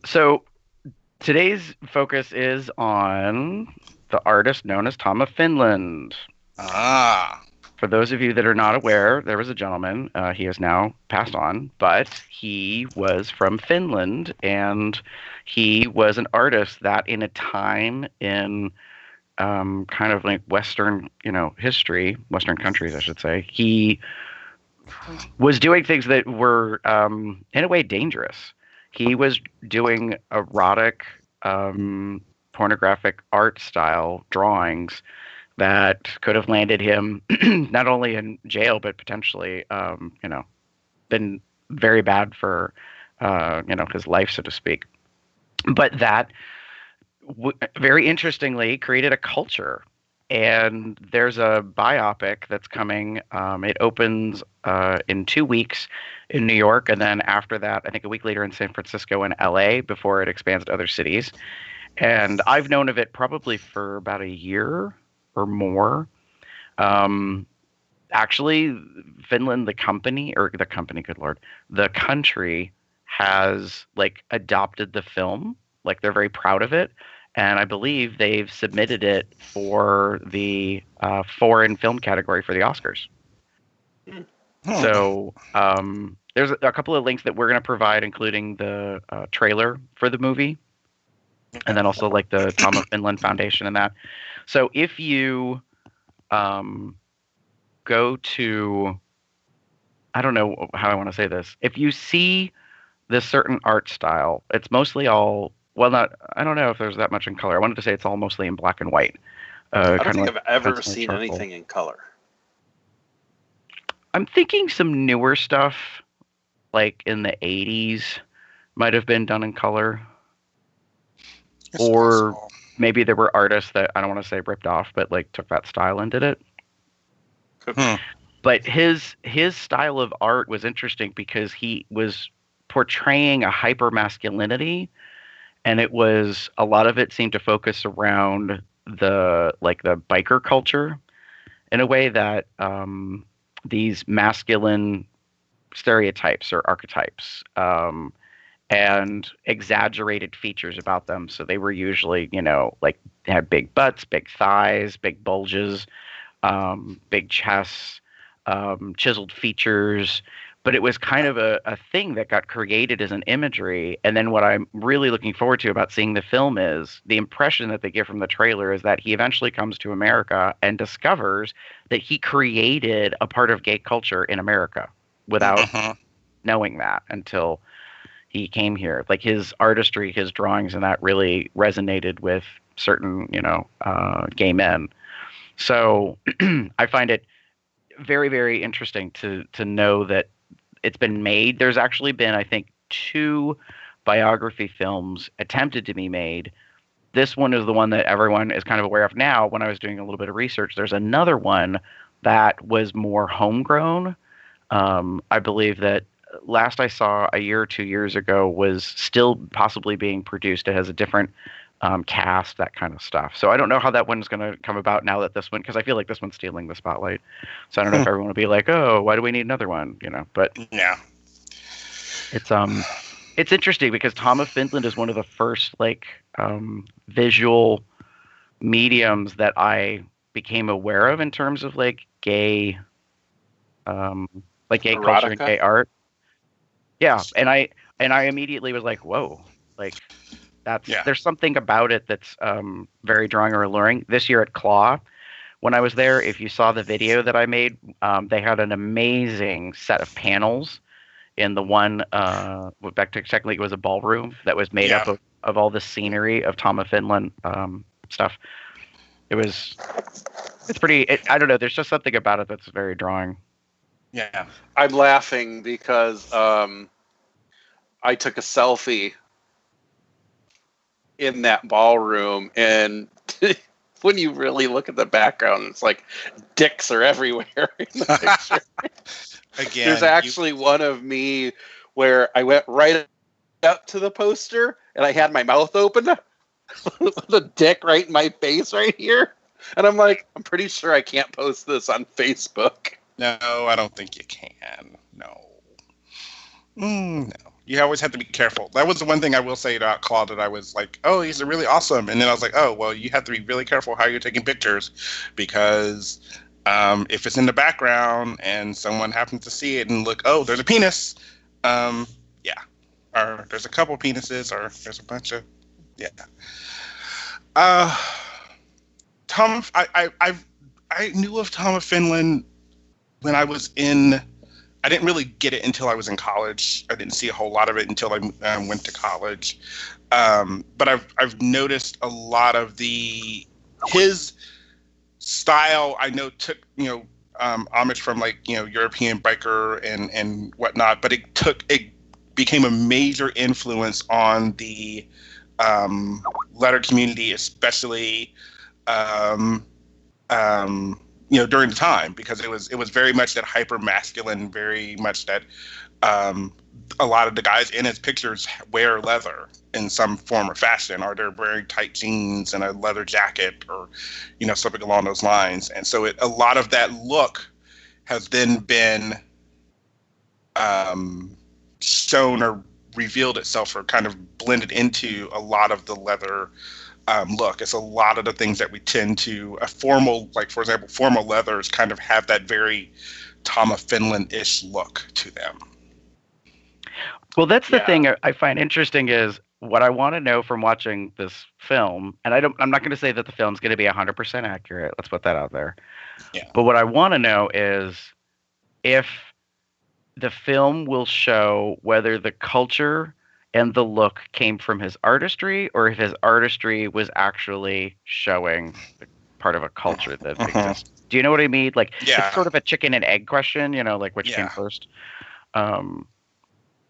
[SPEAKER 2] So today's focus is on the artist known as Tom of Finland. For those of you that are not aware, there was a gentleman, he has now passed on, but he was from Finland, and he was an artist that in a time in kind of like Western, history, Western countries, I should say, he was doing things that were, in a way, dangerous. He was doing erotic, pornographic art style drawings that could have landed him not only in jail, but potentially, been very bad for, his life, so to speak. But that, very interestingly, created a culture. And there's a biopic that's coming. It opens in 2 weeks in New York, and then after that, I think a week later in San Francisco and LA before it expands to other cities. And I've known of it probably for about a year or more. Actually, Finland, the country has adopted the film. They're very proud of it. And I believe they've submitted it for the foreign film category for the Oscars. So there's a couple of links that we're going to provide, including the trailer for the movie, and then also the Tom of Finland Foundation and that. So if you go to, I don't know how I want to say this. If you see this certain art style, it's mostly all, I don't know if there's that much in color. I wanted to say it's all mostly in black and white.
[SPEAKER 7] I don't think I've ever seen anything in color.
[SPEAKER 2] I'm thinking some newer stuff, in the 80s, might have been done in color.
[SPEAKER 4] It's
[SPEAKER 2] or
[SPEAKER 4] possible.
[SPEAKER 2] Maybe there were artists that, I don't want to say ripped off, but took that style and did it. But his style of art was interesting because he was portraying a hyper masculinity, and it was a lot of it seemed to focus around the biker culture in a way that these masculine stereotypes or archetypes and exaggerated features about them. So they were usually, like they had big butts, big thighs, big bulges, big chests, chiseled features. But it was kind of a thing that got created as an imagery. And then what I'm really looking forward to about seeing the film is the impression that they give from the trailer is that he eventually comes to America and discovers that he created a part of gay culture in America without knowing that until he came here. Like his artistry, his drawings, and that really resonated with certain, gay men. So I find it very, very interesting to know that it's been made. There's actually been, I think, 2 biography films attempted to be made. This one is the one that everyone is kind of aware of now. When I was doing a little bit of research, there's another one that was more homegrown. I believe that last I saw a year or 2 years ago was still possibly being produced. It has a different cast, that kind of stuff. So I don't know how that one's going to come about now that this one, because I feel like this one's stealing the spotlight. So I don't know if everyone will be like, oh, why do we need another one? But
[SPEAKER 4] yeah,
[SPEAKER 2] it's interesting because Tom of Finland is one of the first visual mediums that I became aware of in terms of gay, gay culture and gay art. Yeah, and I immediately was like, whoa, there's something about it that's very drawing or alluring. This year at Claw, when I was there, if you saw the video that I made, they had an amazing set of panels in the one, technically it was a ballroom that was made up of all the scenery of Tom of Finland stuff. It's pretty, I don't know, there's just something about it that's very drawing.
[SPEAKER 4] Yeah.
[SPEAKER 7] I'm laughing because I took a selfie in that ballroom, and when you really look at the background, it's like dicks are everywhere in the picture.
[SPEAKER 4] Again,
[SPEAKER 7] there's actually one of me where I went right up to the poster and I had my mouth open with a dick right in my face right here, and I'm like, I'm pretty sure I can't post this on Facebook.
[SPEAKER 4] No, I don't think you can. No. No. You always have to be careful. That was the one thing I will say about Claude, that I was like, oh, he's really awesome. And then I was like, oh, well, you have to be really careful how you're taking pictures, because if it's in the background and someone happens to see it and look, oh, there's a penis. Or there's a couple penises, or there's a bunch of, Tom, I knew of Tom of Finland when I was I didn't really get it until I was in college. I didn't see a whole lot of it until I went to college. But I've noticed a lot of his style. I know took homage from European biker and whatnot, but it became a major influence on the letter community, especially during the time, because it was very much that hyper masculine, very much that a lot of the guys in his pictures wear leather in some form or fashion, or they're wearing tight jeans and a leather jacket, or something along those lines. And so a lot of that look has then been shown or revealed itself, or kind of blended into a lot of the leather look. It's a lot of the things that we tend to, a formal, for example, formal leathers kind of have that very Tom of Finland-ish look to them.
[SPEAKER 2] Well, that's the thing I find interesting is what I want to know from watching this film, and I'm not going to say that the film's going to be 100% accurate. Let's put that out there.
[SPEAKER 4] Yeah.
[SPEAKER 2] But what I want to know is if the film will show whether the culture and the look came from his artistry, or if his artistry was actually showing part of a culture that exists. Do you know what I mean? It's sort of a chicken and egg question, which came first.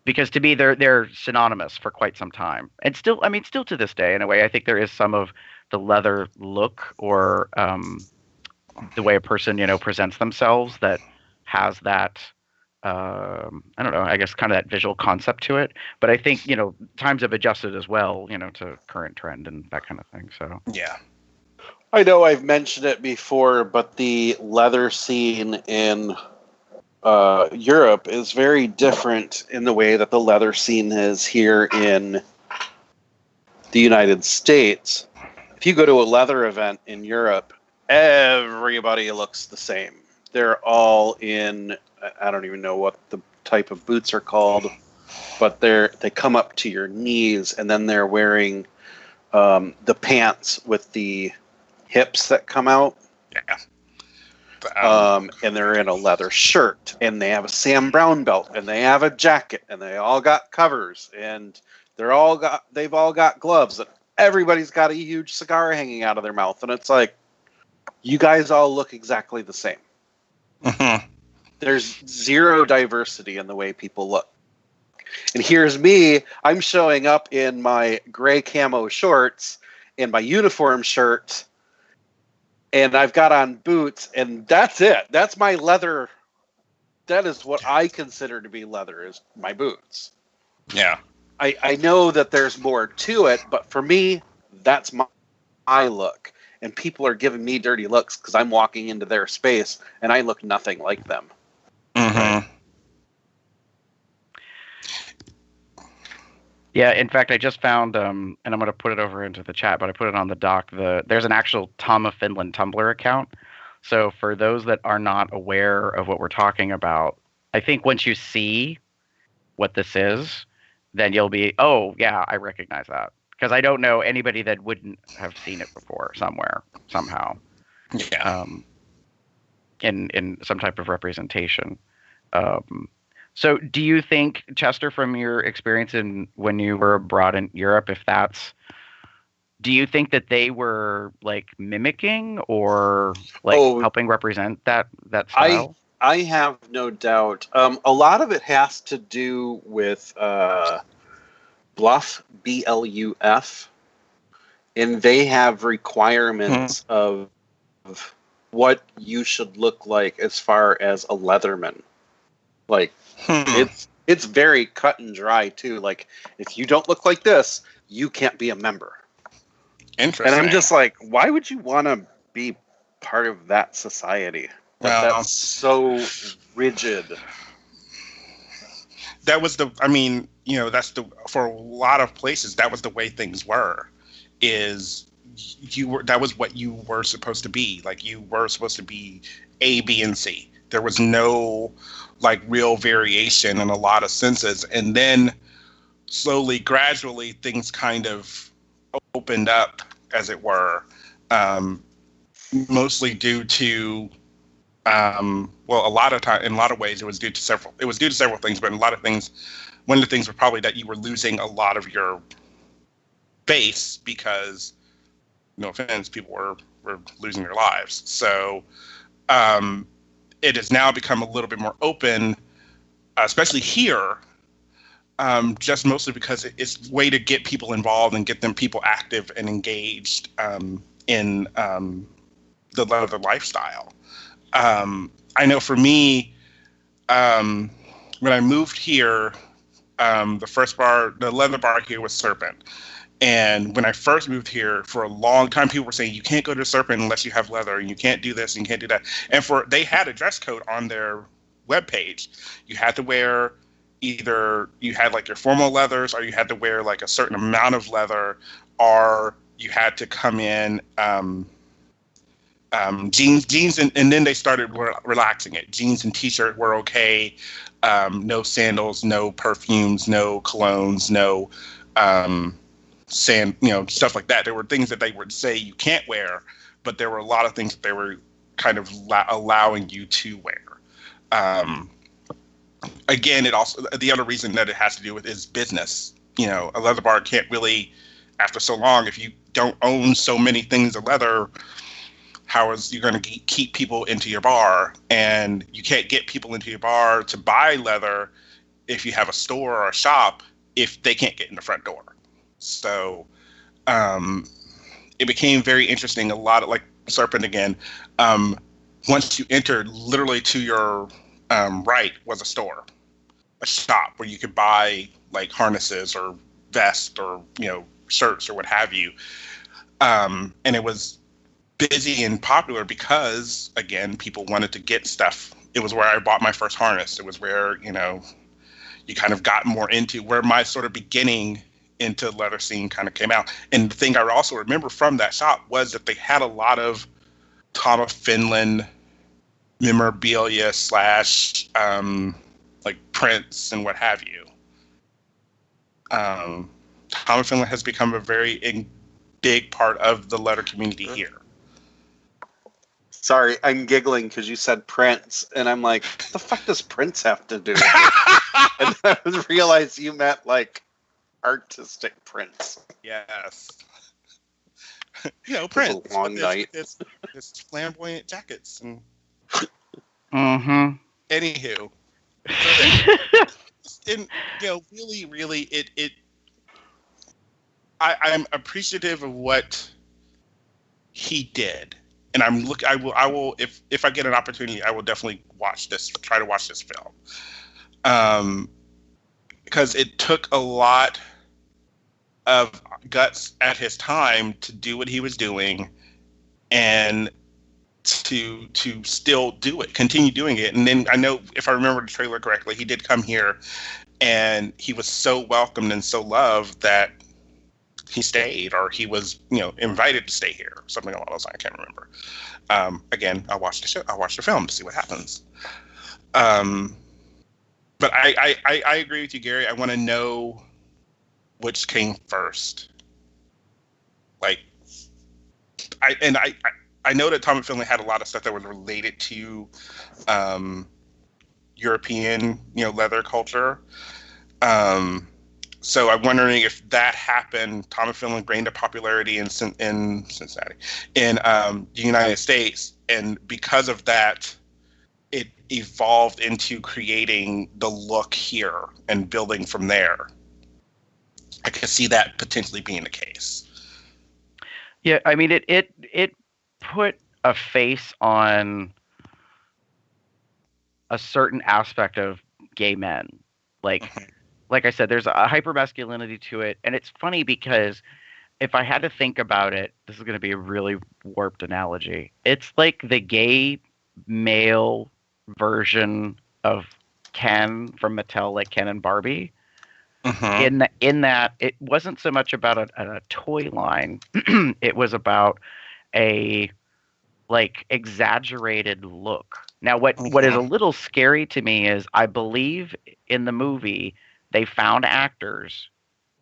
[SPEAKER 2] Because to me, they're synonymous for quite some time. And still to this day, in a way, I think there is some of the leather look or the way a person, presents themselves that has that, I don't know, I guess kind of that visual concept to it. But I think, times have adjusted as well, to current trend and that kind of thing. So
[SPEAKER 4] Yeah.
[SPEAKER 7] I know I've mentioned it before, but the leather scene in Europe is very different in the way that the leather scene is here in the United States. If you go to a leather event in Europe, everybody looks the same. They're all in, I don't even know what the type of boots are called, but they come up to your knees, and then they're wearing the pants with the hips that come out.
[SPEAKER 4] Yeah.
[SPEAKER 7] And they're in a leather shirt, and they have a Sam Brown belt, and they have a jacket, and they all got covers, and they've all got gloves, and everybody's got a huge cigar hanging out of their mouth, and it's like, you guys all look exactly the same.
[SPEAKER 4] Mm-hmm.
[SPEAKER 7] There's zero diversity in the way people look. And here's me, I'm showing up in my gray camo shorts and my uniform shirt, and I've got on boots, and that's it. That's my leather. That is what I consider to be leather, is my boots.
[SPEAKER 4] Yeah.
[SPEAKER 7] I know that there's more to it, but for me, that's my look. And people are giving me dirty looks because I'm walking into their space, and I look nothing like them.
[SPEAKER 4] Mm-hmm.
[SPEAKER 2] yeah, in fact, I just found, and I'm going to put it over into the chat, but I put it on the doc. There's an actual Tom of Finland Tumblr account. So for those that are not aware of what we're talking about, I think once you see what this is, then you'll be, oh, yeah, I recognize that. Because I don't know anybody that wouldn't have seen it before somewhere, somehow.
[SPEAKER 4] Yeah.
[SPEAKER 2] In some type of representation. So do you think, Chester, from your experience when you were abroad in Europe, do you think that they were like mimicking or like helping represent that style?
[SPEAKER 7] I have no doubt. A lot of it has to do with Bluff, BLUF, and they have requirements of what you should look like as far as a Leatherman. Like, it's very cut and dry too. Like, if you don't look like this, you can't be a member.
[SPEAKER 4] Interesting.
[SPEAKER 7] And I'm just like, why would you want to be part of that society? That's so rigid.
[SPEAKER 4] That was for a lot of places, that was the way things were. That was what you were supposed to be. Like, you were supposed to be A, B, and C. There was no like real variation in a lot of senses. And then slowly, gradually, things kind of opened up, as it were, mostly due to in a lot of ways it was due to several things, but in a lot of things, one of the things was probably that you were losing a lot of your base because, no offense, people were losing their lives. So it has now become a little bit more open, especially here, just mostly because it's a way to get people involved and get people active and engaged in the leather lifestyle. I know for me, when I moved here, the leather bar here was Serpent. And when I first moved here, for a long time, people were saying, you can't go to Serpent unless you have leather, and you can't do this, and you can't do that. And they had a dress code on their webpage. You had to wear either you had like your formal leathers, or you had to wear like a certain amount of leather, or you had to come in jeans, and then they started relaxing it. Jeans and t-shirt were okay. No sandals, no perfumes, no colognes, no stuff like that. There were things that they would say you can't wear, but there were a lot of things that they were kind of allowing you to wear. Again, it also, the other reason that it has to do with is business. A leather bar can't really, after so long, if you don't own so many things of leather, how is you going to keep people into your bar? And you can't get people into your bar to buy leather if you have a store or a shop if they can't get in the front door. So it became very interesting. A lot of, like Serpent again, Once you entered, literally to your right was a store, a shop where you could buy like harnesses or vests or shirts or what have you. And it was busy and popular because, again, people wanted to get stuff. It was where I bought my first harness. It was where you kind of got more into where my sort of beginning into leather scene kind of came out. And the thing I also remember from that shop was that they had a lot of Tom of Finland memorabilia / like prints and what have you. Tom of Finland has become a very big part of the leather community here.
[SPEAKER 7] Sorry, I'm giggling because you said Prince, and I'm like, what the fuck does Prince have to do with it? And I realized you meant like artistic Prince.
[SPEAKER 4] Yes. Prince.
[SPEAKER 7] It's a long night.
[SPEAKER 4] It's flamboyant jackets and.
[SPEAKER 2] Mm-hmm.
[SPEAKER 4] Anywho, and really, I'm appreciative of what he did, and I will if I get an opportunity, I will definitely try to watch this film, because it took a lot of guts at his time to do what he was doing, and to still do it, continue doing it. And then I know, if I remember the trailer correctly, he did come here and he was so welcomed and so loved that he stayed, or he was invited to stay here, something along those lines. I can't remember. Again, I'll watch the film to see what happens. But I agree with you, Gary. I want to know which came first. Like, I know that Tom of Finland had a lot of stuff that was related to European, leather culture. So I'm wondering if that happened. Tom of Finland gained a popularity in Cincinnati, in the United States, and because of that, it evolved into creating the look here and building from there. I could see that potentially being the case.
[SPEAKER 2] Yeah, I mean, it put a face on a certain aspect of gay men. Like I said, there's a hypermasculinity to it. And it's funny because if I had to think about it, this is going to be a really warped analogy. It's like the gay male version of Ken from Mattel, like Ken and Barbie. In that it wasn't so much about a toy line. It was about a like exaggerated look. Now what is a little scary to me is I believe in the movie they found actors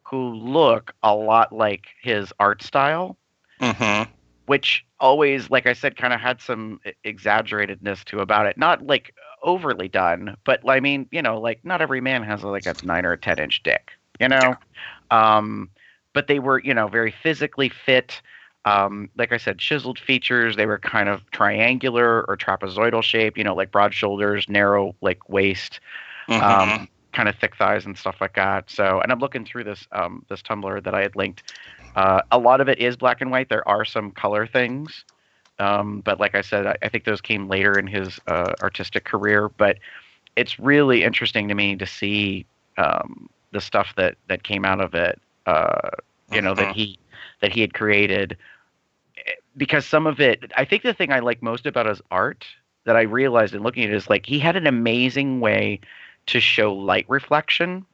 [SPEAKER 2] who look a lot like his art style, which always, like I said, kind of had some exaggeratedness to about it. Not like overly done, but I mean, like not every man has like a 9 or a 10-inch dick, but they were, very physically fit. Like I said, chiseled features. They were kind of triangular or trapezoidal shape, like broad shoulders, narrow like waist, kind of thick thighs and stuff like that. So, and I'm looking through this this Tumblr that I had linked. A lot of it is black and white. There are some color things. But like I said, I think those came later in his artistic career. But it's really interesting to me to see the stuff that came out of it, that he had created. Because some of it, I think the thing I like most about his art that I realized in looking at it is like he had an amazing way to show light reflection.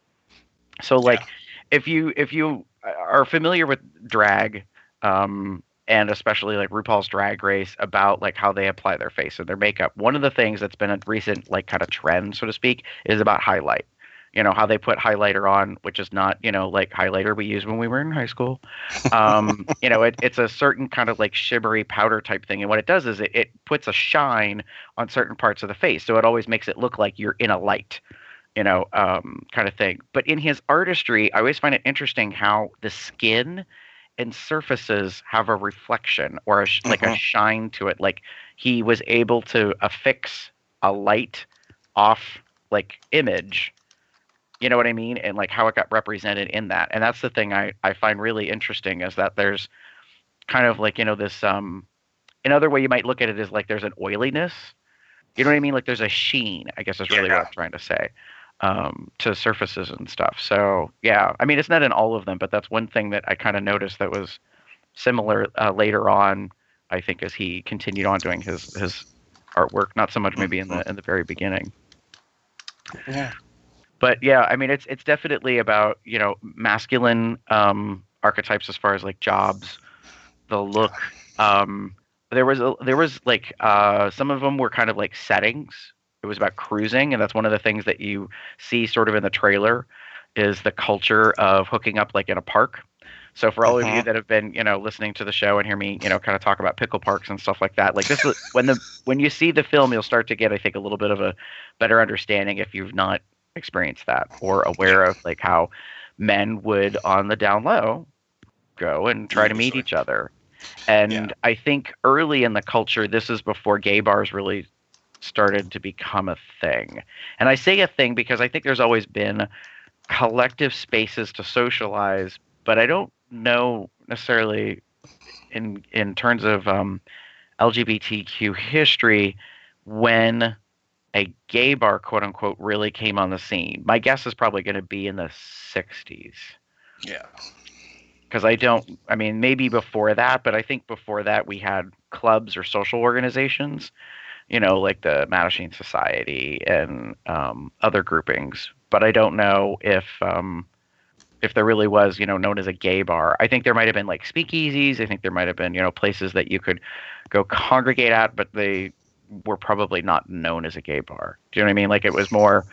[SPEAKER 2] So like if you are familiar with drag, and especially like RuPaul's Drag Race, about like how they apply their face and their makeup. One of the things that's been a recent like kind of trend, so to speak, is about highlight. How they put highlighter on, which is not, like highlighter we used when we were in high school. It's a certain kind of like shimmery powder type thing. And what it does is it puts a shine on certain parts of the face. So it always makes it look like you're in a light, kind of thing. But in his artistry, I always find it interesting how the skin and surfaces have a reflection or like a shine to it. Like he was able to affix a light off like image, you know what I mean? And like how it got represented in that. And that's the thing I find really interesting is that there's kind of like, this another way you might look at it is like there's an oiliness. You know what I mean? Like there's a sheen, I guess is really what I'm trying to say, to surfaces and stuff. So yeah, I mean, it's not in all of them, but that's one thing that I kind of noticed that was similar later on, I think, as he continued on doing his artwork. Not so much maybe in the very beginning.
[SPEAKER 4] Yeah.
[SPEAKER 2] But yeah, I mean, it's definitely about, masculine archetypes as far as like jobs, the look. There was like some of them were kind of like settings. It was about cruising, and that's one of the things that you see sort of in the trailer is the culture of hooking up like in a park. So for all of you that have been, listening to the show and hear me, kind of talk about pickle parks and stuff like that, like this is when you see the film, you'll start to get, I think, a little bit of a better understanding if you've not experienced that or aware of like how men would on the down low go and try to meet each other. And I think early in the culture, this is before gay bars really started to become a thing. And I say a thing because I think there's always been collective spaces to socialize, but I don't know necessarily in terms of LGBTQ history when a gay bar, quote unquote, really came on the scene. My guess is probably going to be in the 60s.
[SPEAKER 4] Yeah.
[SPEAKER 2] Because maybe before that, but I think before that we had clubs or social organizations, like the Mattachine Society and other groupings. But I don't know if there really was, known as a gay bar. I think there might have been like speakeasies. I think there might have been, places that you could go congregate at, but they were probably not known as a gay bar. Do you know what I mean? Like it was more,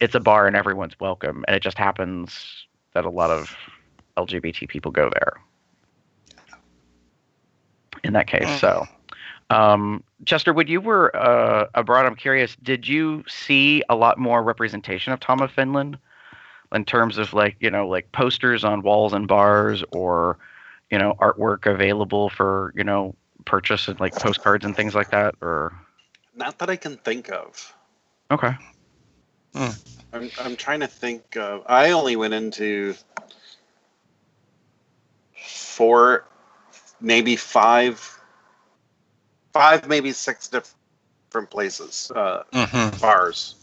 [SPEAKER 2] it's a bar and everyone's welcome. And it just happens that a lot of LGBT people go there in that case. So, Chester, when you were abroad, I'm curious, did you see a lot more representation of Tom of Finland in terms of like, like posters on walls and bars or, artwork available for, purchase and like postcards and things like that? Or
[SPEAKER 7] not that I can think of.
[SPEAKER 2] Okay.
[SPEAKER 7] I'm trying to think of, I only went into 4, maybe 5, maybe 6 different places, bars,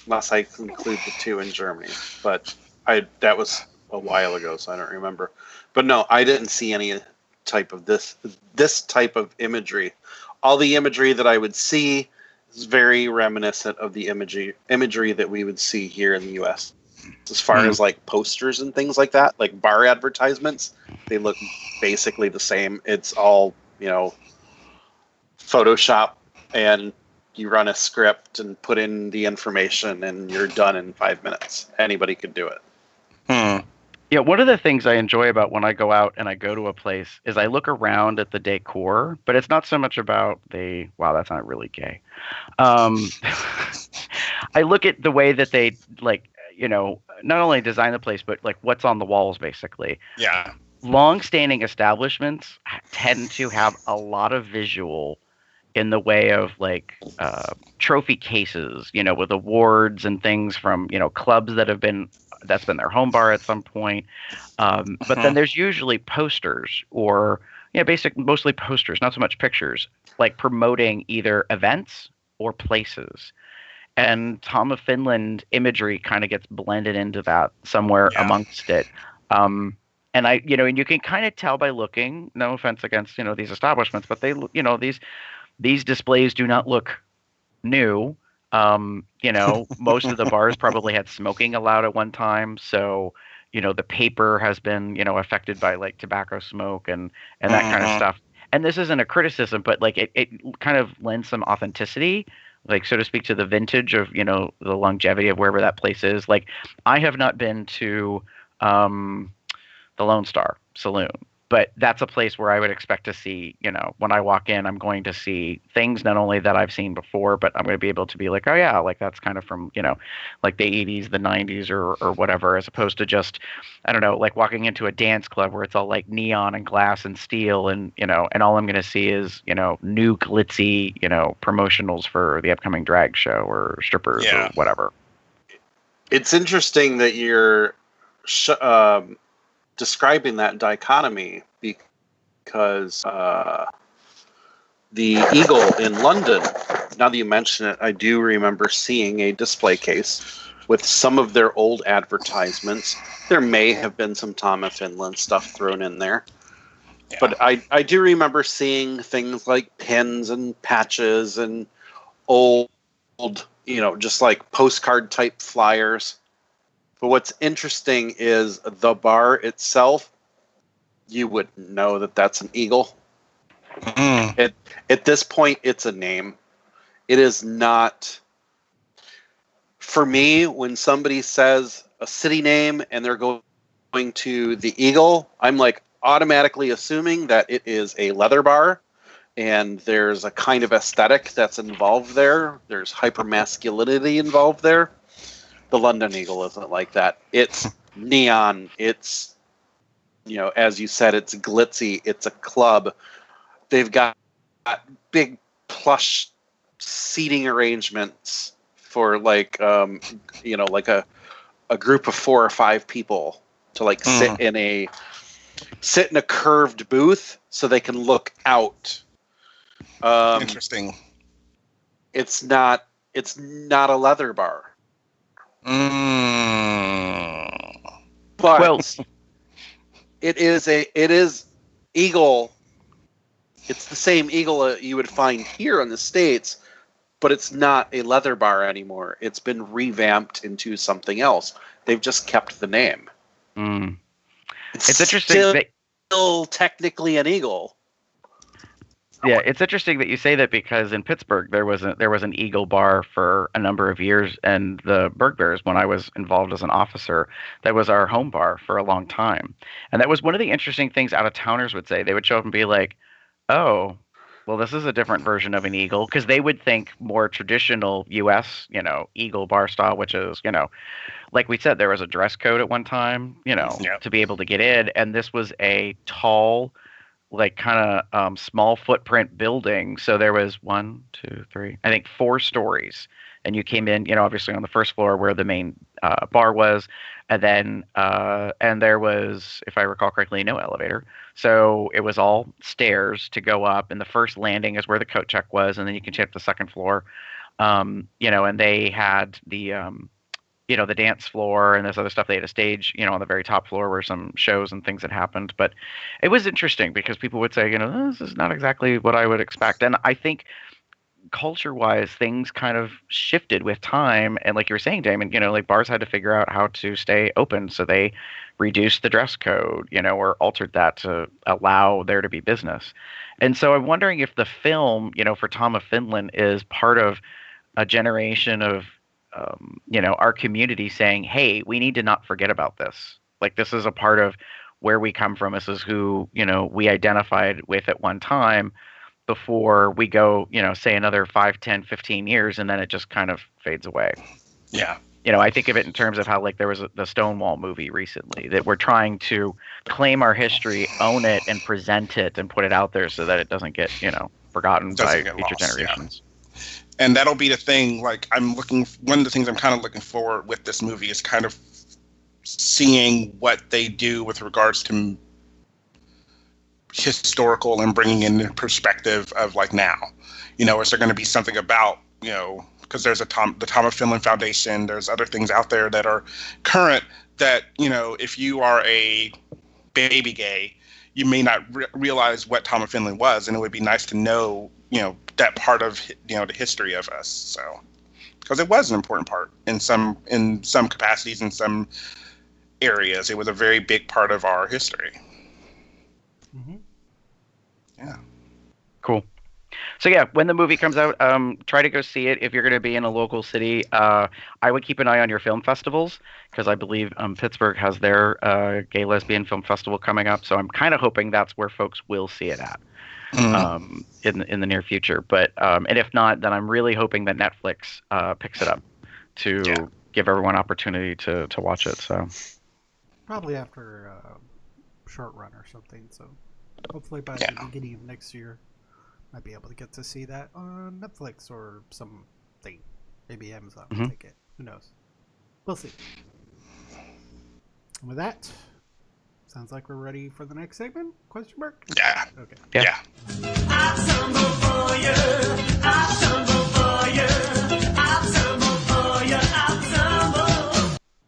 [SPEAKER 7] unless I include the 2 in Germany. But that was a while ago, so I don't remember. But no, I didn't see any type of this type of imagery. All the imagery that I would see is very reminiscent of the imagery that we would see here in the U.S. As far as like posters and things like that, like bar advertisements, they look basically the same. It's all, Photoshop, and you run a script and put in the information and you're done in 5 minutes. Anybody could do it.
[SPEAKER 2] Yeah, one of the things I enjoy about when I go out and I go to a place is I look around at the decor, but it's not so much about wow, that's not really gay. I look at the way that they like, not only design the place, but like what's on the walls, basically.
[SPEAKER 4] Yeah.
[SPEAKER 2] Long-standing establishments tend to have a lot of visual in the way of like trophy cases, with awards and things from, clubs that's been their home bar at some point. But then there's usually posters or, mostly posters, not so much pictures, like promoting either events or places. And Tom of Finland imagery kind of gets blended into that somewhere amongst it. And and you can kind of tell by looking, no offense against, these establishments, but they, these displays do not look new. Most of the bars probably had smoking allowed at one time. So, the paper has been, affected by like tobacco smoke and that kind of stuff. And this isn't a criticism, but like it kind of lends some authenticity, like, so to speak, to the vintage of, the longevity of wherever that place is. Like, I have not been to the Lone Star Saloon, but that's a place where I would expect to see, when I walk in, I'm going to see things not only that I've seen before, but I'm going to be able to be like, oh yeah, like that's kind of from, like the 80s, the 90s or whatever, as opposed to just, I don't know, like walking into a dance club where it's all like neon and glass and steel and, and all I'm going to see is, new glitzy, promotionals for the upcoming drag show or strippers or whatever.
[SPEAKER 7] It's interesting that you're describing that dichotomy because the Eagle in London. Now that you mention it, I do remember seeing a display case with some of their old advertisements. There may have been some Tom of Finland stuff thrown in there. Yeah. But I do remember seeing things like pins and patches and old, just like postcard type flyers. But what's interesting is the bar itself, you wouldn't know that that's an eagle. At this point, it's a name. It is not. For me, when somebody says a city name and they're going to the Eagle, I'm like automatically assuming that it is a leather bar, and there's a kind of aesthetic that's involved there. There's hypermasculinity involved there. The London Eagle isn't like that. It's neon. It's, as you said, it's glitzy. It's a club. They've got big plush seating arrangements for like a group of 4 or 5 people to like sit in a curved booth so they can look out.
[SPEAKER 4] Interesting.
[SPEAKER 7] It's not a leather bar. But it is Eagle. It's the same Eagle you would find here in the States, but it's not a leather bar anymore. It's been revamped into something else. They've just kept the name. It's interesting. Still technically an Eagle.
[SPEAKER 2] Yeah, it's interesting that you say that, because in Pittsburgh there was an Eagle bar for a number of years, and the Berg Bears, when I was involved as an officer, that was our home bar for a long time. And that was one of the interesting things out of towners would say. They would show up and be like, "Oh, well, this is a different version of an Eagle," because they would think more traditional U.S., Eagle bar style, which is, like we said, there was a dress code at one time, to be able to get in, and this was a tall, like kind of small footprint building. So there was 1, 2, 3, I think 4 stories, and you came in, obviously on the first floor where the main bar was, and then and there was, if I recall correctly, no elevator. So it was all stairs to go up, and the first landing is where the coat check was, and then you can check the second floor. And they had the the dance floor and this other stuff. They had a stage, on the very top floor where some shows and things had happened. But it was interesting because people would say, this is not exactly what I would expect. And I think culture-wise, things kind of shifted with time. And like you were saying, Damon, like bars had to figure out how to stay open. So they reduced the dress code, or altered that to allow there to be business. And so I'm wondering if the film, for Tom of Finland is part of a generation of our community saying, hey, we need to not forget about this. Like, this is a part of where we come from. This is who, we identified with at one time before we go, say another 5, 10, 15 years, and then it just kind of fades away.
[SPEAKER 4] Yeah.
[SPEAKER 2] I think of it in terms of how, like, there was the Stonewall movie recently that we're trying to claim our history, own it, and present it and put it out there so that it doesn't get, forgotten by future generations.
[SPEAKER 4] Yeah. And that'll be the thing. Like, one of the things I'm kind of looking forward with this movie is kind of seeing what they do with regards to historical and bringing in the perspective of like now. Is there going to be something about, because there's the Tom of Finland Foundation, there's other things out there that are current that, if you are a baby gay, you may not realize what Tom of Finland was, and it would be nice to know, that part of the history of us. So, because it was an important part in some capacities, in some areas, it was a very big part of our history.
[SPEAKER 1] Mm-hmm.
[SPEAKER 4] Yeah.
[SPEAKER 2] Cool. So yeah, when the movie comes out, try to go see it. If you're going to be in a local city, I would keep an eye on your film festivals, because I believe Pittsburgh has their gay lesbian film festival coming up. So I'm kind of hoping that's where folks will see it at in the near future. But and if not, then I'm really hoping that Netflix picks it up to give everyone opportunity to watch it. So
[SPEAKER 1] probably after short run or something. So hopefully by the beginning of next year, might be able to get to see that on Netflix or something. Maybe Amazon will take it. Who knows? We'll see. And with that, Sounds like we're ready for the next segment? Question mark?
[SPEAKER 4] Yeah.
[SPEAKER 1] Okay.
[SPEAKER 4] Yeah.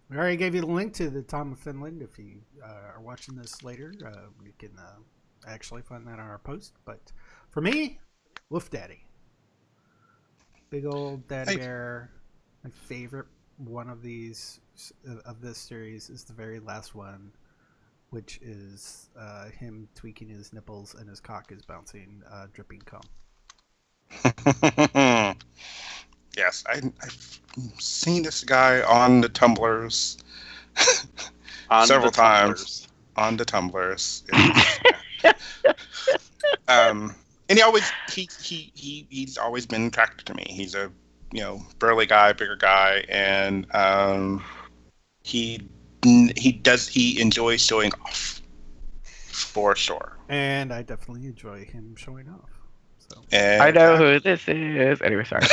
[SPEAKER 1] We already gave you the link to the Tom of Finland. If you are watching this later, you can actually find that on our post. But for me, Wolf Daddy. Big old daddy bear. My favorite one of these, of this series, is the very last one, which is him tweaking his nipples and his cock is bouncing, dripping cum.
[SPEAKER 4] Yes, I've seen this guy on the Tumblrs several times. On the Tumblrs. And he's always been attracted to me. He's a burly guy, bigger guy, and he enjoys showing off for sure.
[SPEAKER 1] And I definitely enjoy him showing off. So
[SPEAKER 2] I know who this is. Anyway, sorry.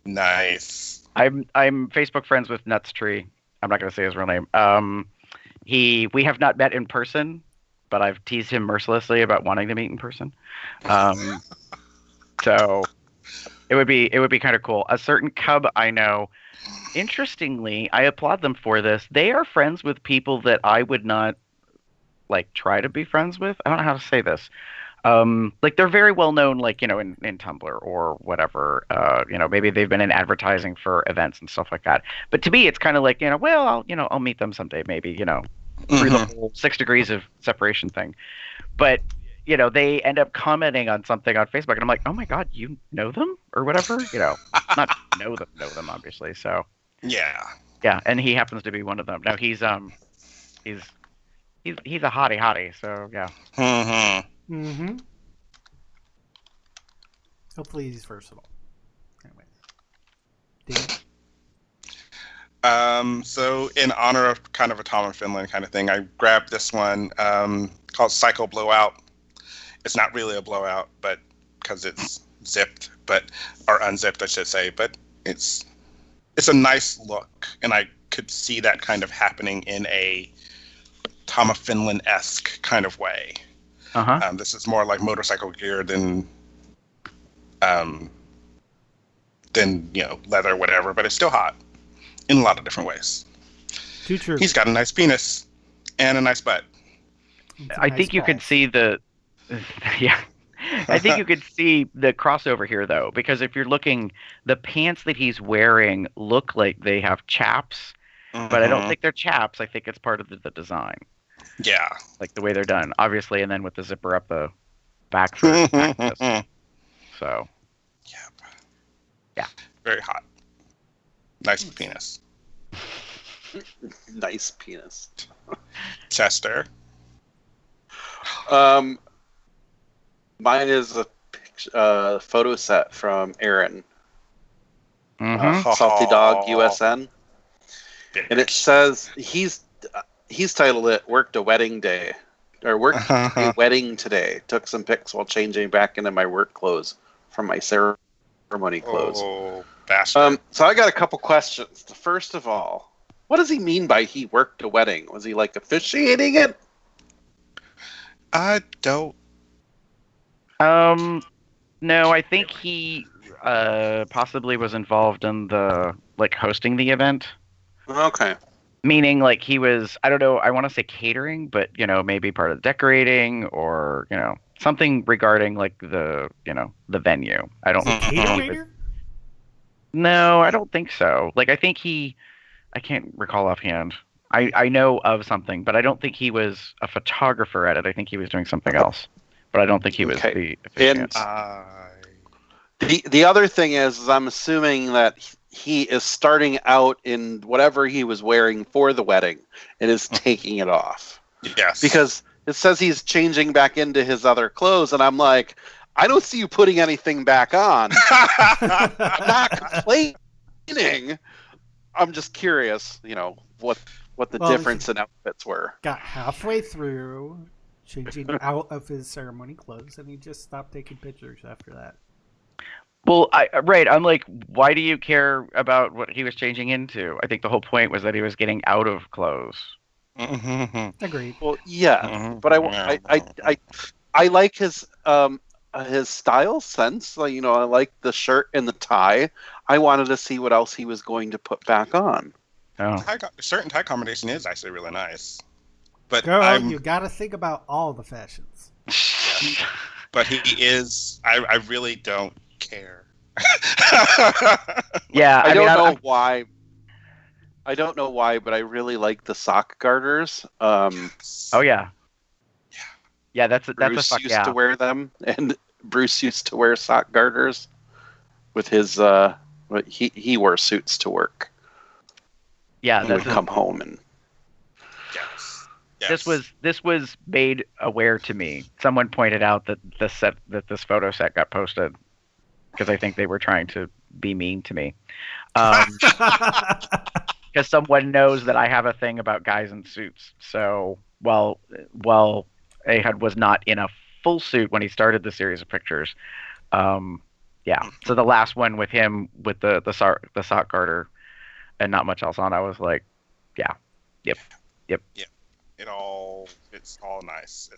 [SPEAKER 4] Nice.
[SPEAKER 2] I'm Facebook friends with Nuts Tree. I'm not going to say his real name. We have not met in person, but I've teased him mercilessly about wanting to meet in person. So it would be kind of cool. A certain cub I know. Interestingly, I applaud them for this. They are friends with people that I would not try to be friends with. I don't know how to say this. They're very well known, in Tumblr or whatever. Maybe they've been in advertising for events and stuff like that. But to me, it's kind of I'll meet them someday, maybe, through the whole 6 degrees of separation thing. But, they end up commenting on something on Facebook, and I'm like, oh my God, you know them or whatever? Not know them, obviously. So
[SPEAKER 4] yeah,
[SPEAKER 2] and he happens to be one of them. Now he's a hottie, so yeah.
[SPEAKER 1] Mm-hmm. Hopefully he's versatile. Anyway.
[SPEAKER 4] So in honor of kind of a Tom of Finland kind of thing, I grabbed this one called Psycho Blowout. It's not really a blowout, but because it's zipped, or unzipped, I should say. But it's a nice look, and I could see that kind of happening in a Tom of Finland-esque kind of way.
[SPEAKER 2] Uh-huh.
[SPEAKER 4] This is more like motorcycle gear than leather, whatever. But it's still hot in a lot of different ways.
[SPEAKER 1] Too true.
[SPEAKER 4] He's got a nice penis and a nice butt.
[SPEAKER 2] I think you could see the I think you could see the crossover here, though, because if you're looking, the pants that he's wearing look like they have chaps, but I don't think they're chaps. I think it's part of the design.
[SPEAKER 4] Yeah.
[SPEAKER 2] Like the way they're done, obviously, and then with the zipper up the back for access. So.
[SPEAKER 4] Yep.
[SPEAKER 2] Yeah.
[SPEAKER 4] Very hot. Nice penis.
[SPEAKER 7] Nice penis.
[SPEAKER 4] Chester.
[SPEAKER 7] Mine is a photo set from Aaron. Salty Dog USN. And it says he's titled it "Worked a Wedding Day" or "Worked a Wedding Today." Took some pics while changing back into my work clothes from my ceremony clothes.
[SPEAKER 4] Oh, bastard.
[SPEAKER 7] So I got a couple questions. First of all, what does he mean by he worked a wedding? Was he officiating it?
[SPEAKER 4] I don't.
[SPEAKER 2] No, I think he possibly was involved in the hosting the event.
[SPEAKER 7] Okay.
[SPEAKER 2] Meaning he was, I don't know, I want to say catering, but maybe part of the decorating or something regarding the the venue. I don't think No, I don't think so. I think I can't recall offhand. I know of something, but I don't think he was a photographer at it. I think he was doing something else. But I don't think he was the officiant.
[SPEAKER 7] The other thing is I'm assuming that he is starting out in whatever he was wearing for the wedding and is taking it off.
[SPEAKER 4] Yes.
[SPEAKER 7] Because it says he's changing back into his other clothes, and I'm like, I don't see you putting anything back on. I'm not complaining. I'm just curious, what the difference in outfits were.
[SPEAKER 1] Got halfway through changing out of his ceremony clothes, and he just stopped taking pictures after that.
[SPEAKER 2] Well, I'm like, why do you care about what he was changing into? I think the whole point was that he was getting out of clothes.
[SPEAKER 1] Agreed.
[SPEAKER 7] Well, yeah, but I like his style sense. Like, I like the shirt and the tie. I wanted to see what else he was going to put back on.
[SPEAKER 2] Oh.
[SPEAKER 4] Certain tie combination is actually really nice. But
[SPEAKER 1] Girl, you got to think about all the fashions.
[SPEAKER 4] But he is. I really don't care.
[SPEAKER 2] Yeah,
[SPEAKER 7] I don't know why. I don't know why, but I really like the sock garters.
[SPEAKER 2] Oh yeah. Yeah, that's a
[SPEAKER 7] Bruce used to wear them, and Bruce used to wear sock garters with his. He wore suits to work.
[SPEAKER 2] Yeah,
[SPEAKER 7] he would come home and.
[SPEAKER 4] Yes.
[SPEAKER 2] This was made aware to me. Someone pointed out that this photo set got posted because I think they were trying to be mean to me. Because someone knows that I have a thing about guys in suits. So while Ahud was not in a full suit when he started the series of pictures, yeah. So the last one with him with the sock garter and not much else on, I was like, yeah, yep.
[SPEAKER 4] It's all nice.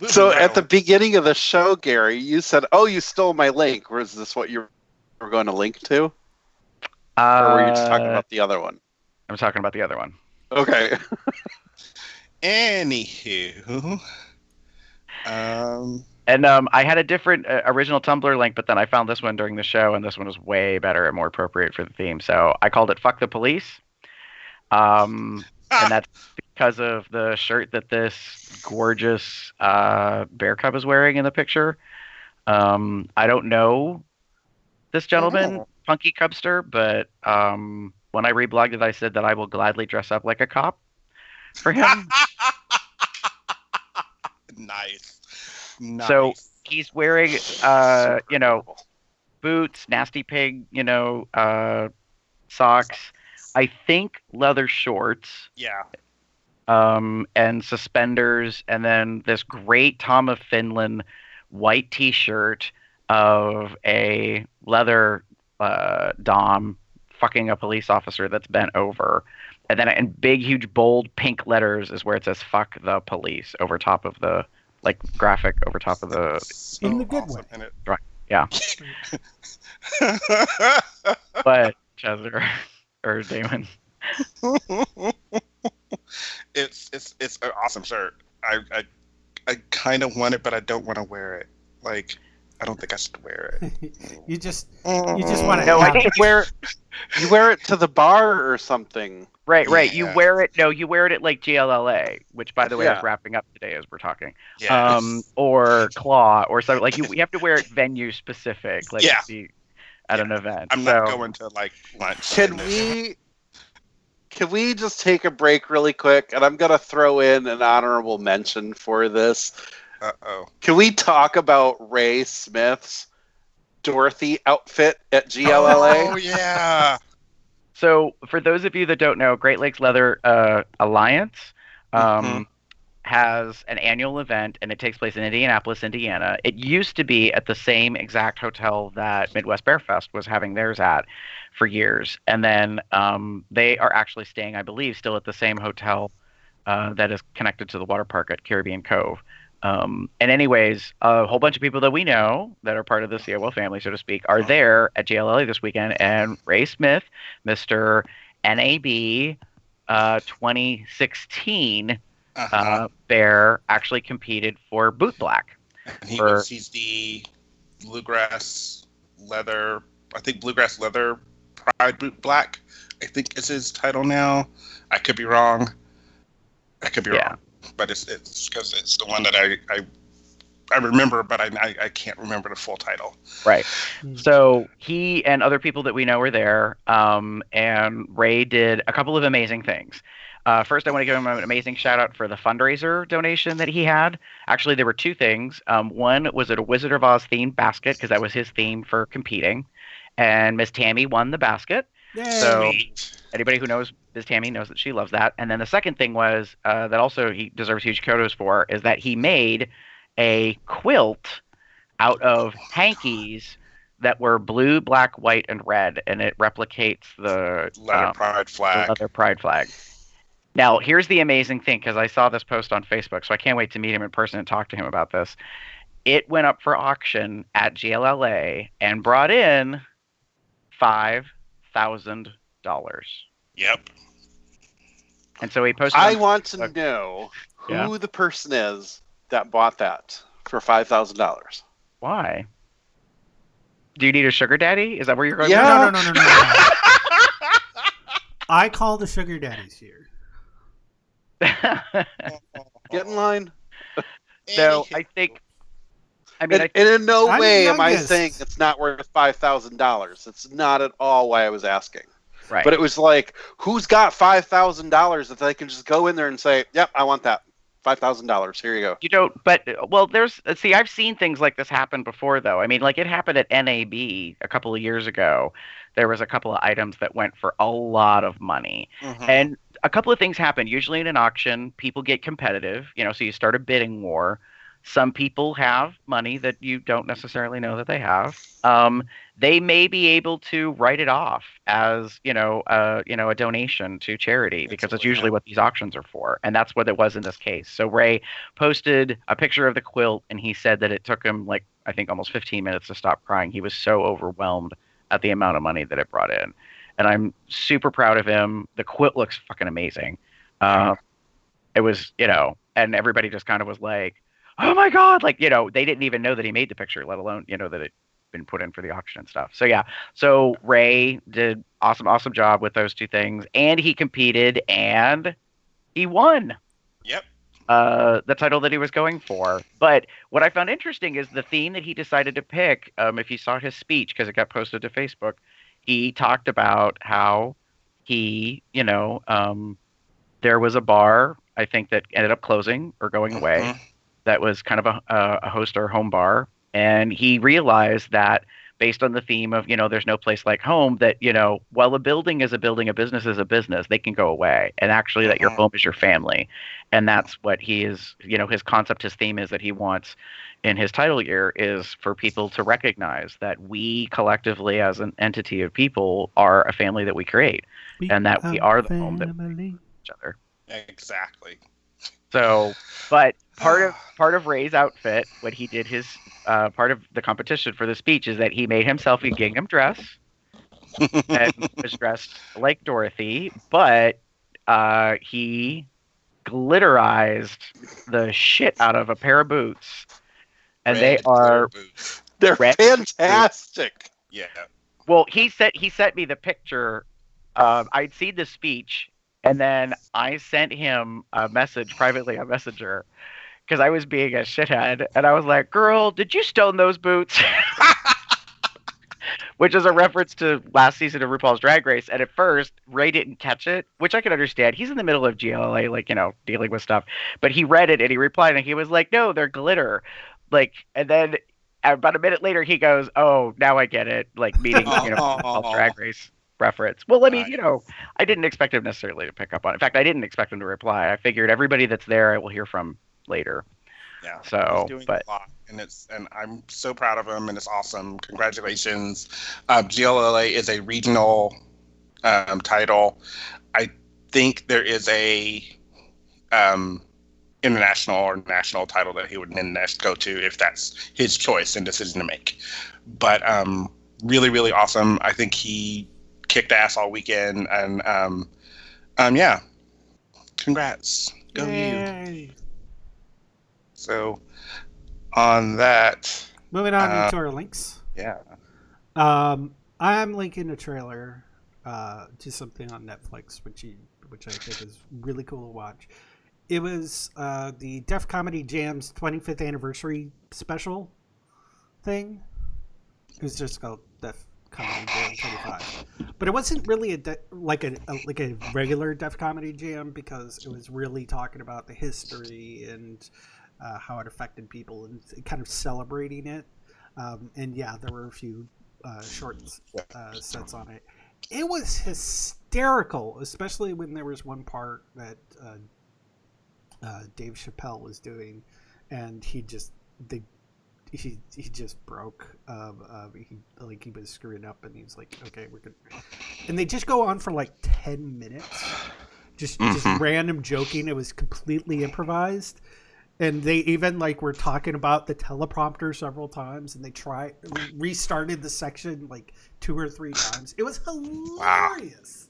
[SPEAKER 7] So at the beginning of the show, Gary, you said, "Oh, you stole my link." Was this what you were going to link to? Or were you just talking about the other one?
[SPEAKER 2] I'm talking about the other one.
[SPEAKER 7] Okay.
[SPEAKER 4] Anywho,
[SPEAKER 2] and I had a different original Tumblr link, but then I found this one during the show, and this one was way better and more appropriate for the theme. So I called it "Fuck the Police," and that's because of the shirt that this gorgeous bear cub is wearing in the picture. I don't know this gentleman, Funky Cubster, but when I reblogged it, I said that I will gladly dress up like a cop for him.
[SPEAKER 4] Nice.
[SPEAKER 2] So he's wearing, boots, nasty pig, socks. I think leather shorts.
[SPEAKER 4] Yeah.
[SPEAKER 2] And suspenders, and then this great Tom of Finland white T-shirt of a leather dom fucking a police officer that's bent over, and then in big, huge, bold pink letters is where it says "fuck the police" over top of the graphic over top of the
[SPEAKER 1] in the good way.
[SPEAKER 2] Right? Yeah. But Chester or Damon.
[SPEAKER 4] It's an awesome shirt. I kind of want it, but I don't want to wear it. Like, I don't think I should wear it.
[SPEAKER 1] you just want to.
[SPEAKER 2] No, I think
[SPEAKER 7] you wear it to the bar or something.
[SPEAKER 2] Right.
[SPEAKER 4] Yeah.
[SPEAKER 2] You wear it. No, you wear it at like GLLA, which, by the way, is wrapping up today as we're talking.
[SPEAKER 4] Yes.
[SPEAKER 2] Or Claw, or something like you have to wear it venue specific, like at an event.
[SPEAKER 4] I'm not going to lunch.
[SPEAKER 7] Can we just take a break really quick? And I'm going to throw in an honorable mention for this.
[SPEAKER 4] Uh-oh.
[SPEAKER 7] Can we talk about Ray Smith's Dorothy outfit at GLLA?
[SPEAKER 4] Oh, yeah.
[SPEAKER 2] So for those of you that don't know, Great Lakes Leather Alliance has an annual event, and it takes place in Indianapolis, Indiana. It used to be at the same exact hotel that Midwest Bear Fest was having theirs at for years. And then they are actually staying, I believe, still at the same hotel that is connected to the water park at Caribbean Cove. And anyways, a whole bunch of people that we know that are part of the COL family, so to speak, are there at JLLA this weekend. And Ray Smith, Mr. NAB 2016 Bear, actually competed for Boot Black.
[SPEAKER 4] And he's the Bluegrass Leather, I think Bluegrass Leather Pride Boot Black, I think is his title now. I could be wrong. Wrong. But it's because it's the one that I remember, but I can't remember the full title.
[SPEAKER 2] Right. So he and other people that we know were there, and Ray did a couple of amazing things. First, I want to give him an amazing shout out for the fundraiser donation that he had. Actually, there were two things. One was a Wizard of Oz themed basket, because that was his theme for competing, and Miss Tammy won the basket.
[SPEAKER 1] Yay.
[SPEAKER 2] So anybody who knows Miss Tammy knows that she loves that. And then the second thing was that also he deserves huge kudos for, is that he made a quilt out of hankies that were blue, black, white, and red, and it replicates the
[SPEAKER 4] Pride flag.
[SPEAKER 2] The leather pride flag. Now, here's the amazing thing, because I saw this post on Facebook, so I can't wait to meet him in person and talk to him about this. It went up for auction at GLLA and brought in $5,000.
[SPEAKER 4] Yep.
[SPEAKER 2] And so he posted.
[SPEAKER 7] I want to know who the person is that bought that for $5,000.
[SPEAKER 2] Why? Do you need a sugar daddy? Is that where you're going?
[SPEAKER 7] Yeah.
[SPEAKER 1] No. I call the sugar daddies here.
[SPEAKER 7] Get in line.
[SPEAKER 2] So I think. I mean,
[SPEAKER 7] and in no
[SPEAKER 1] I'm
[SPEAKER 7] way
[SPEAKER 1] the
[SPEAKER 7] am I
[SPEAKER 1] youngest.
[SPEAKER 7] saying it's not worth $5,000. It's not at all why I was asking.
[SPEAKER 2] right.
[SPEAKER 7] But it was like, who's got $5,000 that they can just go in there and say, "Yep, I want that. $5,000. Here you go."
[SPEAKER 2] You don't, but well, I've seen things like this happen before, though. I mean, like it happened at NAB a couple of years ago. There was a couple of items that went for a lot of money, and a couple of things happen. Usually in an auction, people get competitive, so you start a bidding war. Some people have money that you don't necessarily know that they have. They may be able to write it off as, a donation to charity, because that's usually what these auctions are for. And that's what it was in this case. So Ray posted a picture of the quilt, and he said that it took him, I think almost 15 minutes to stop crying. He was so overwhelmed at the amount of money that it brought in. And I'm super proud of him. The quilt looks fucking amazing. It was, and everybody just kind of was like, oh my God, they didn't even know that he made the picture, let alone, that it been put in for the auction and stuff. So yeah, so Ray did awesome job with those two things, and he competed and he won.
[SPEAKER 4] Yep.
[SPEAKER 2] The title that he was going for. But what I found interesting is the theme that he decided to pick. If you saw his speech, because it got posted to Facebook, he talked about how he, there was a bar, I think, that ended up closing or going away. That was kind of a host or home bar. And he realized that based on the theme of, there's no place like home, that, while a building is a building, a business is a business, they can go away. And actually that your home is your family. And that's what he is, his concept, his theme is that he wants in his title year is for people to recognize that we collectively as an entity of people are a family that we create. And that we are the home that we make each other.
[SPEAKER 4] Exactly.
[SPEAKER 2] So, but part of Ray's outfit when he did his part of the competition for the speech is that he made himself a gingham dress and was dressed like Dorothy, but he glitterized the shit out of a pair of boots, and
[SPEAKER 7] they're fantastic.
[SPEAKER 4] Yeah.
[SPEAKER 2] Well, he sent me the picture. I'd seen the speech. And then I sent him a message privately on Messenger because I was being a shithead. And I was like, girl, did you stone those boots? Which is a reference to last season of RuPaul's Drag Race. And at first, Ray didn't catch it, which I can understand. He's in the middle of GLLA, dealing with stuff. But he read it and he replied and he was like, no, they're glitter. And then about a minute later, he goes, oh, now I get it. Meaning, RuPaul's Drag Race reference. Well, I mean, I didn't expect him necessarily to pick up on it. In fact, I didn't expect him to reply. I figured everybody that's there I will hear from later.
[SPEAKER 4] Yeah.
[SPEAKER 2] So,
[SPEAKER 4] he's doing a lot, and I'm so proud of him, and it's awesome. Congratulations. GLLA is a regional title. I think there is a international or national title that he would then go to if that's his choice and decision to make. But really, really awesome. I think he kicked ass all weekend, and yeah, congrats, go you. So on that,
[SPEAKER 1] moving on into our links.
[SPEAKER 4] Yeah,
[SPEAKER 1] I'm linking a trailer to something on Netflix, which I think is really cool to watch. It was the Def Comedy Jam's 25th anniversary special thing. It was just called Def Comedy Jam 25, but it wasn't really like a regular Def Comedy Jam, because it was really talking about the history and how it affected people and kind of celebrating it. And yeah, there were a few short sets on it. It was hysterical, especially when there was one part that Dave Chappelle was doing, and he he just broke. He was screwing up, and he's like, okay, we're good. And they just go on for like 10 minutes, just random joking. It was completely improvised. And they even like were talking about the teleprompter several times, and they restarted the section like 2 or 3 times. It was hilarious.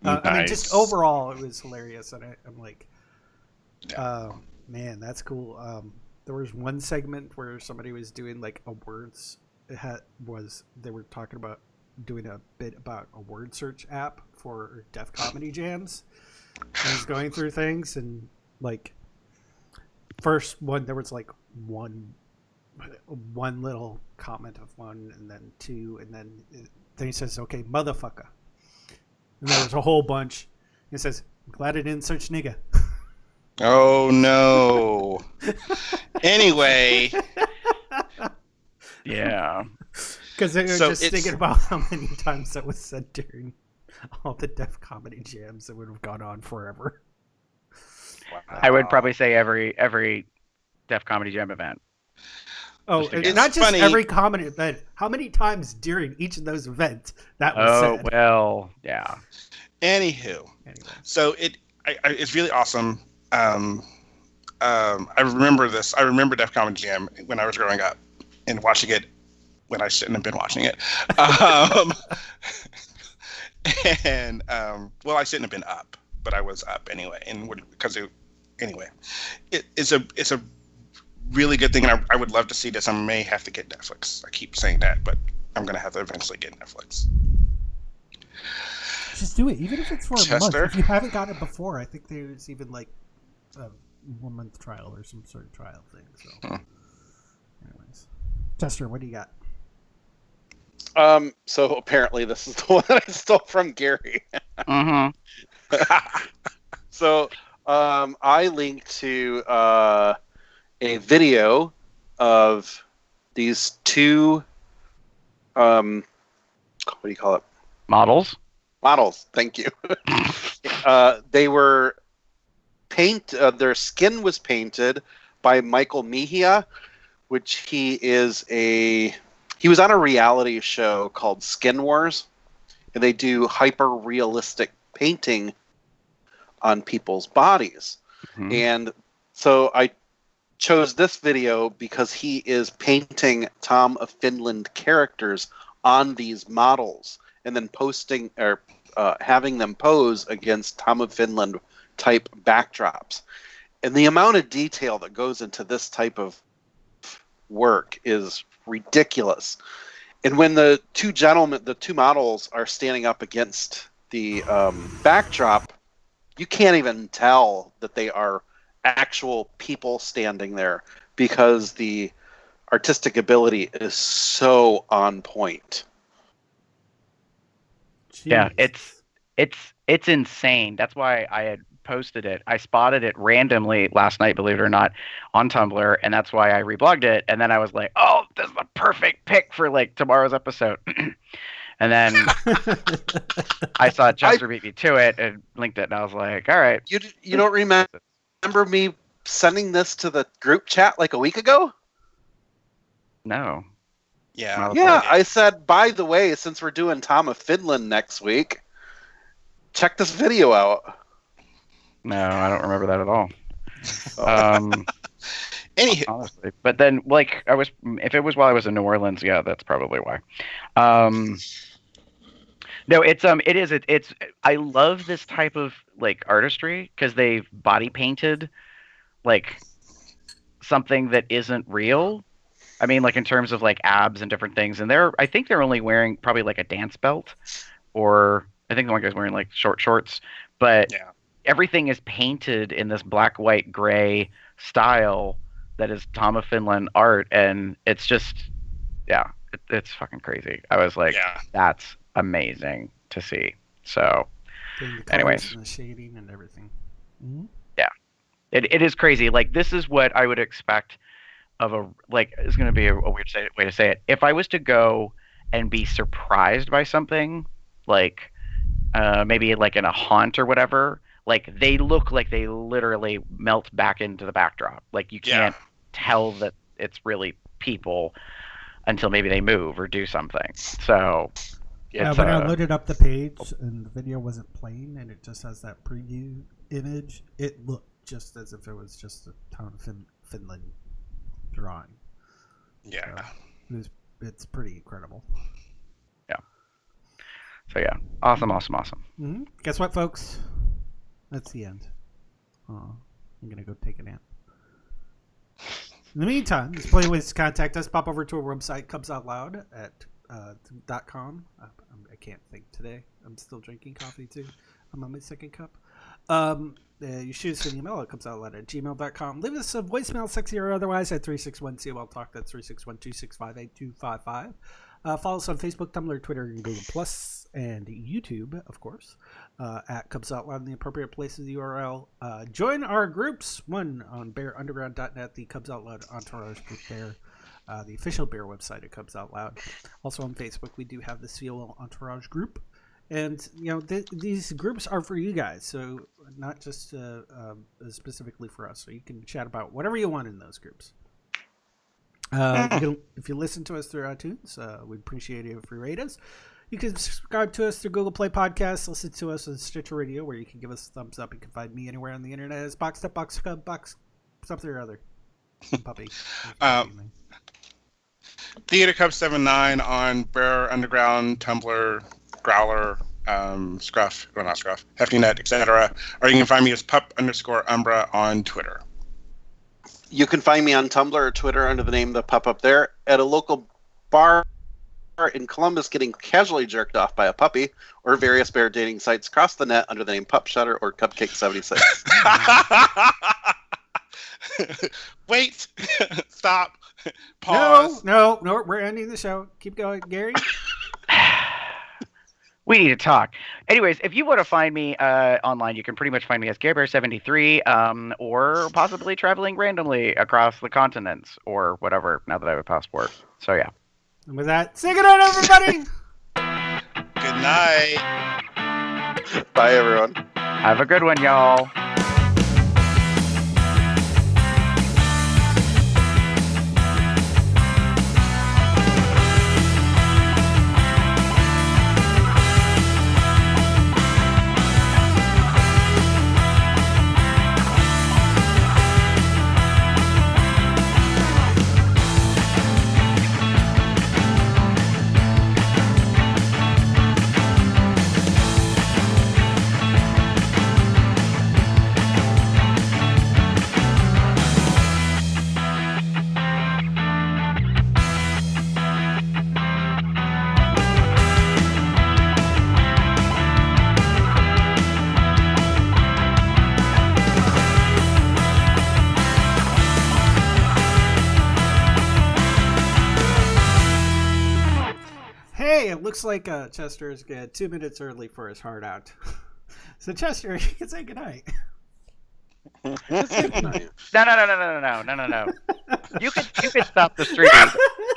[SPEAKER 4] Wow.
[SPEAKER 1] I mean, just
[SPEAKER 4] Nice.
[SPEAKER 1] overall, it was hilarious, and I'm like, man, that's cool. There was one segment where somebody was doing like a words. They were talking about doing a bit about a word search app for deaf comedy jams. And he's going through things, and like first one there was like one little comment of one, and then 2, and then he says, okay, motherfucker. And there was a whole bunch. He says, I'm glad I didn't search nigga.
[SPEAKER 4] Oh no. Anyway.
[SPEAKER 2] Yeah.
[SPEAKER 1] Because they were just thinking about how many times that was said during all the deaf comedy jams that would have gone on forever.
[SPEAKER 4] Wow.
[SPEAKER 2] I would probably say every Def Comedy Jam event.
[SPEAKER 1] Oh,
[SPEAKER 4] It's
[SPEAKER 1] not just
[SPEAKER 4] funny.
[SPEAKER 1] every comedy event. How many times during each of those events that was said?
[SPEAKER 2] Well, yeah.
[SPEAKER 4] Anywho,
[SPEAKER 1] Anyway.
[SPEAKER 4] so it's really awesome. I remember this. I remember Def Comedy Jam when I was growing up and watching it when I shouldn't have been watching it. Well, I shouldn't have been up, but I was up anyway. And it's a really good thing, and I would love to see this. I may have to get Netflix. I keep saying that, but I'm gonna have to eventually get Netflix.
[SPEAKER 1] Just do it, even if it's for a
[SPEAKER 4] Chester?
[SPEAKER 1] month. If you haven't gotten it before, I think there's even like a 1-month trial or some sort of trial thing. So, anyways, Chester, what do you got?
[SPEAKER 7] So apparently this is the one that I stole from Gary.
[SPEAKER 2] Mm-hmm.
[SPEAKER 7] So I linked to a video of these 2 what do you call it?
[SPEAKER 2] Models.
[SPEAKER 7] Thank you. They were their skin was painted by Michael Mejia, which he was on a reality show called Skin Wars, and they do hyper realistic painting on people's bodies.
[SPEAKER 2] Mm-hmm.
[SPEAKER 7] And so I chose this video because he is painting Tom of Finland characters on these models and then posting or having them pose against Tom of Finland type backdrops. And the amount of detail that goes into this type of work is ridiculous. And when the 2 models are standing up against the backdrop, you can't even tell that they are actual people standing there because the artistic ability is so on point.
[SPEAKER 2] Yeah,
[SPEAKER 1] Jeez.
[SPEAKER 2] it's insane. That's why I had posted it. I spotted it randomly last night, believe it or not, on Tumblr, and that's why I reblogged it. And then I was like, "Oh, this is the perfect pick for like tomorrow's episode." And then I saw Chester beat me to it and linked it, and I was like, "All right."
[SPEAKER 7] You don't remember me sending this to the group chat like a week ago?
[SPEAKER 2] No.
[SPEAKER 4] Yeah.
[SPEAKER 7] Yeah, I said, by the way, since we're doing Tom of Finland next week, check this video out.
[SPEAKER 2] No, I don't remember that at all.
[SPEAKER 4] Anywho,
[SPEAKER 2] Honestly, but then like if it was while I was in New Orleans, yeah, that's probably why. No, it's I love this type of like artistry because they've body painted like something that isn't real. I mean, like in terms of like abs and different things, and I think they're only wearing probably like a dance belt, or I think the one guy's wearing like short shorts, but
[SPEAKER 4] yeah.
[SPEAKER 2] Everything is painted in this black, white, gray style that is Tom of Finland art, and it's just, yeah, it's fucking crazy. I was like, that's amazing to see. So, anyways,
[SPEAKER 1] and the shading and everything.
[SPEAKER 2] Mm-hmm. Yeah, it is crazy. Like this is what I would expect of it's going to be a weird way to say it. If I was to go and be surprised by something, like maybe like in a haunt or whatever, like they look like they literally melt back into the backdrop. Like you can't tell that it's really people until maybe they move or do something. So
[SPEAKER 1] yeah, when I loaded up the page and the video wasn't playing and it just has that preview image, it looked just as if it was just a Tom of Finland drawing.
[SPEAKER 4] Yeah.
[SPEAKER 1] So it's pretty incredible.
[SPEAKER 2] Yeah. So yeah, awesome.
[SPEAKER 1] Mm-hmm. Guess what, folks? That's the end. Oh, I'm gonna go take a nap. In the meantime, there's plenty of ways to contact us. Pop over to our website, cubsoutloud at .com. I can't think today. I'm still drinking coffee too. I'm on my second cup. You shoot us an email. It comes out loud at gmail.com. Leave us a voicemail, sexy or otherwise, at 361-COL-TALK. That's 361-265-8255. Follow us on Facebook, Tumblr, Twitter, and Google Plus, and YouTube, of course, at Cubs Out Loud in the appropriate places. The URL. Join our groups. One on bearunderground.net, the Cubs Out Loud Entourage group there. The official Bear website at Cubs Out Loud. Also on Facebook, we do have the COL Entourage group. And, these groups are for you guys, so not just specifically for us. So you can chat about whatever you want in those groups. If you listen to us through iTunes, we'd appreciate it if you rate us. You can subscribe to us through Google Play Podcasts, listen to us on Stitcher Radio, where you can give us a thumbs up. You can find me anywhere on the internet as Boxed Up, Box Cub, Box something or other. Puppy.
[SPEAKER 4] Theater Cub 79 on Bear Underground, Tumblr, Growler, Scruff, well not Scruff, HeftyNet, etc. Or you can find me as pup_umbra on Twitter.
[SPEAKER 7] You can find me on Tumblr or Twitter under the name The Pup Up There, at a local bar in Columbus getting casually jerked off by a puppy, or various bear dating sites across the net under the name Pup Shutter or Cupcake76.
[SPEAKER 4] Wait, stop, pause.
[SPEAKER 1] No, we're ending the show. Keep going, Gary.
[SPEAKER 2] We need to talk. Anyways, if you want to find me online, you can pretty much find me as GaryBear73, or possibly traveling randomly across the continents or whatever, now that I have a passport. So, yeah.
[SPEAKER 1] And with that, say good night, everybody!
[SPEAKER 4] Good night.
[SPEAKER 7] Bye, everyone.
[SPEAKER 2] Have a good one, y'all.
[SPEAKER 1] It looks like Chester is 2 minutes early for his heart out. So Chester, you can say goodnight.
[SPEAKER 2] No. You could stop the stream.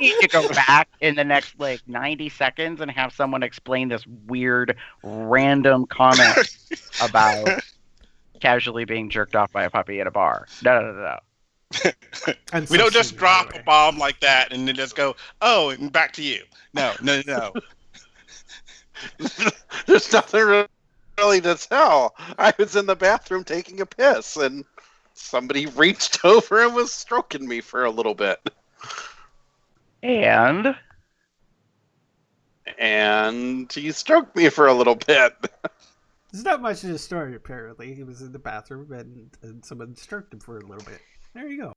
[SPEAKER 2] You need to go back in the next 90 seconds and have someone explain this weird random comment about casually being jerked off by a puppy at a bar. No.
[SPEAKER 4] We don't just drop a bomb like that and then just go, oh, and back to you. No.
[SPEAKER 7] There's nothing really to tell. I was in the bathroom taking a piss, and somebody reached over and was stroking me for a little bit.
[SPEAKER 2] And
[SPEAKER 7] he stroked me for a little bit.
[SPEAKER 1] There's not much of a story, apparently. He was in the bathroom, and someone stroked him for a little bit. There you go.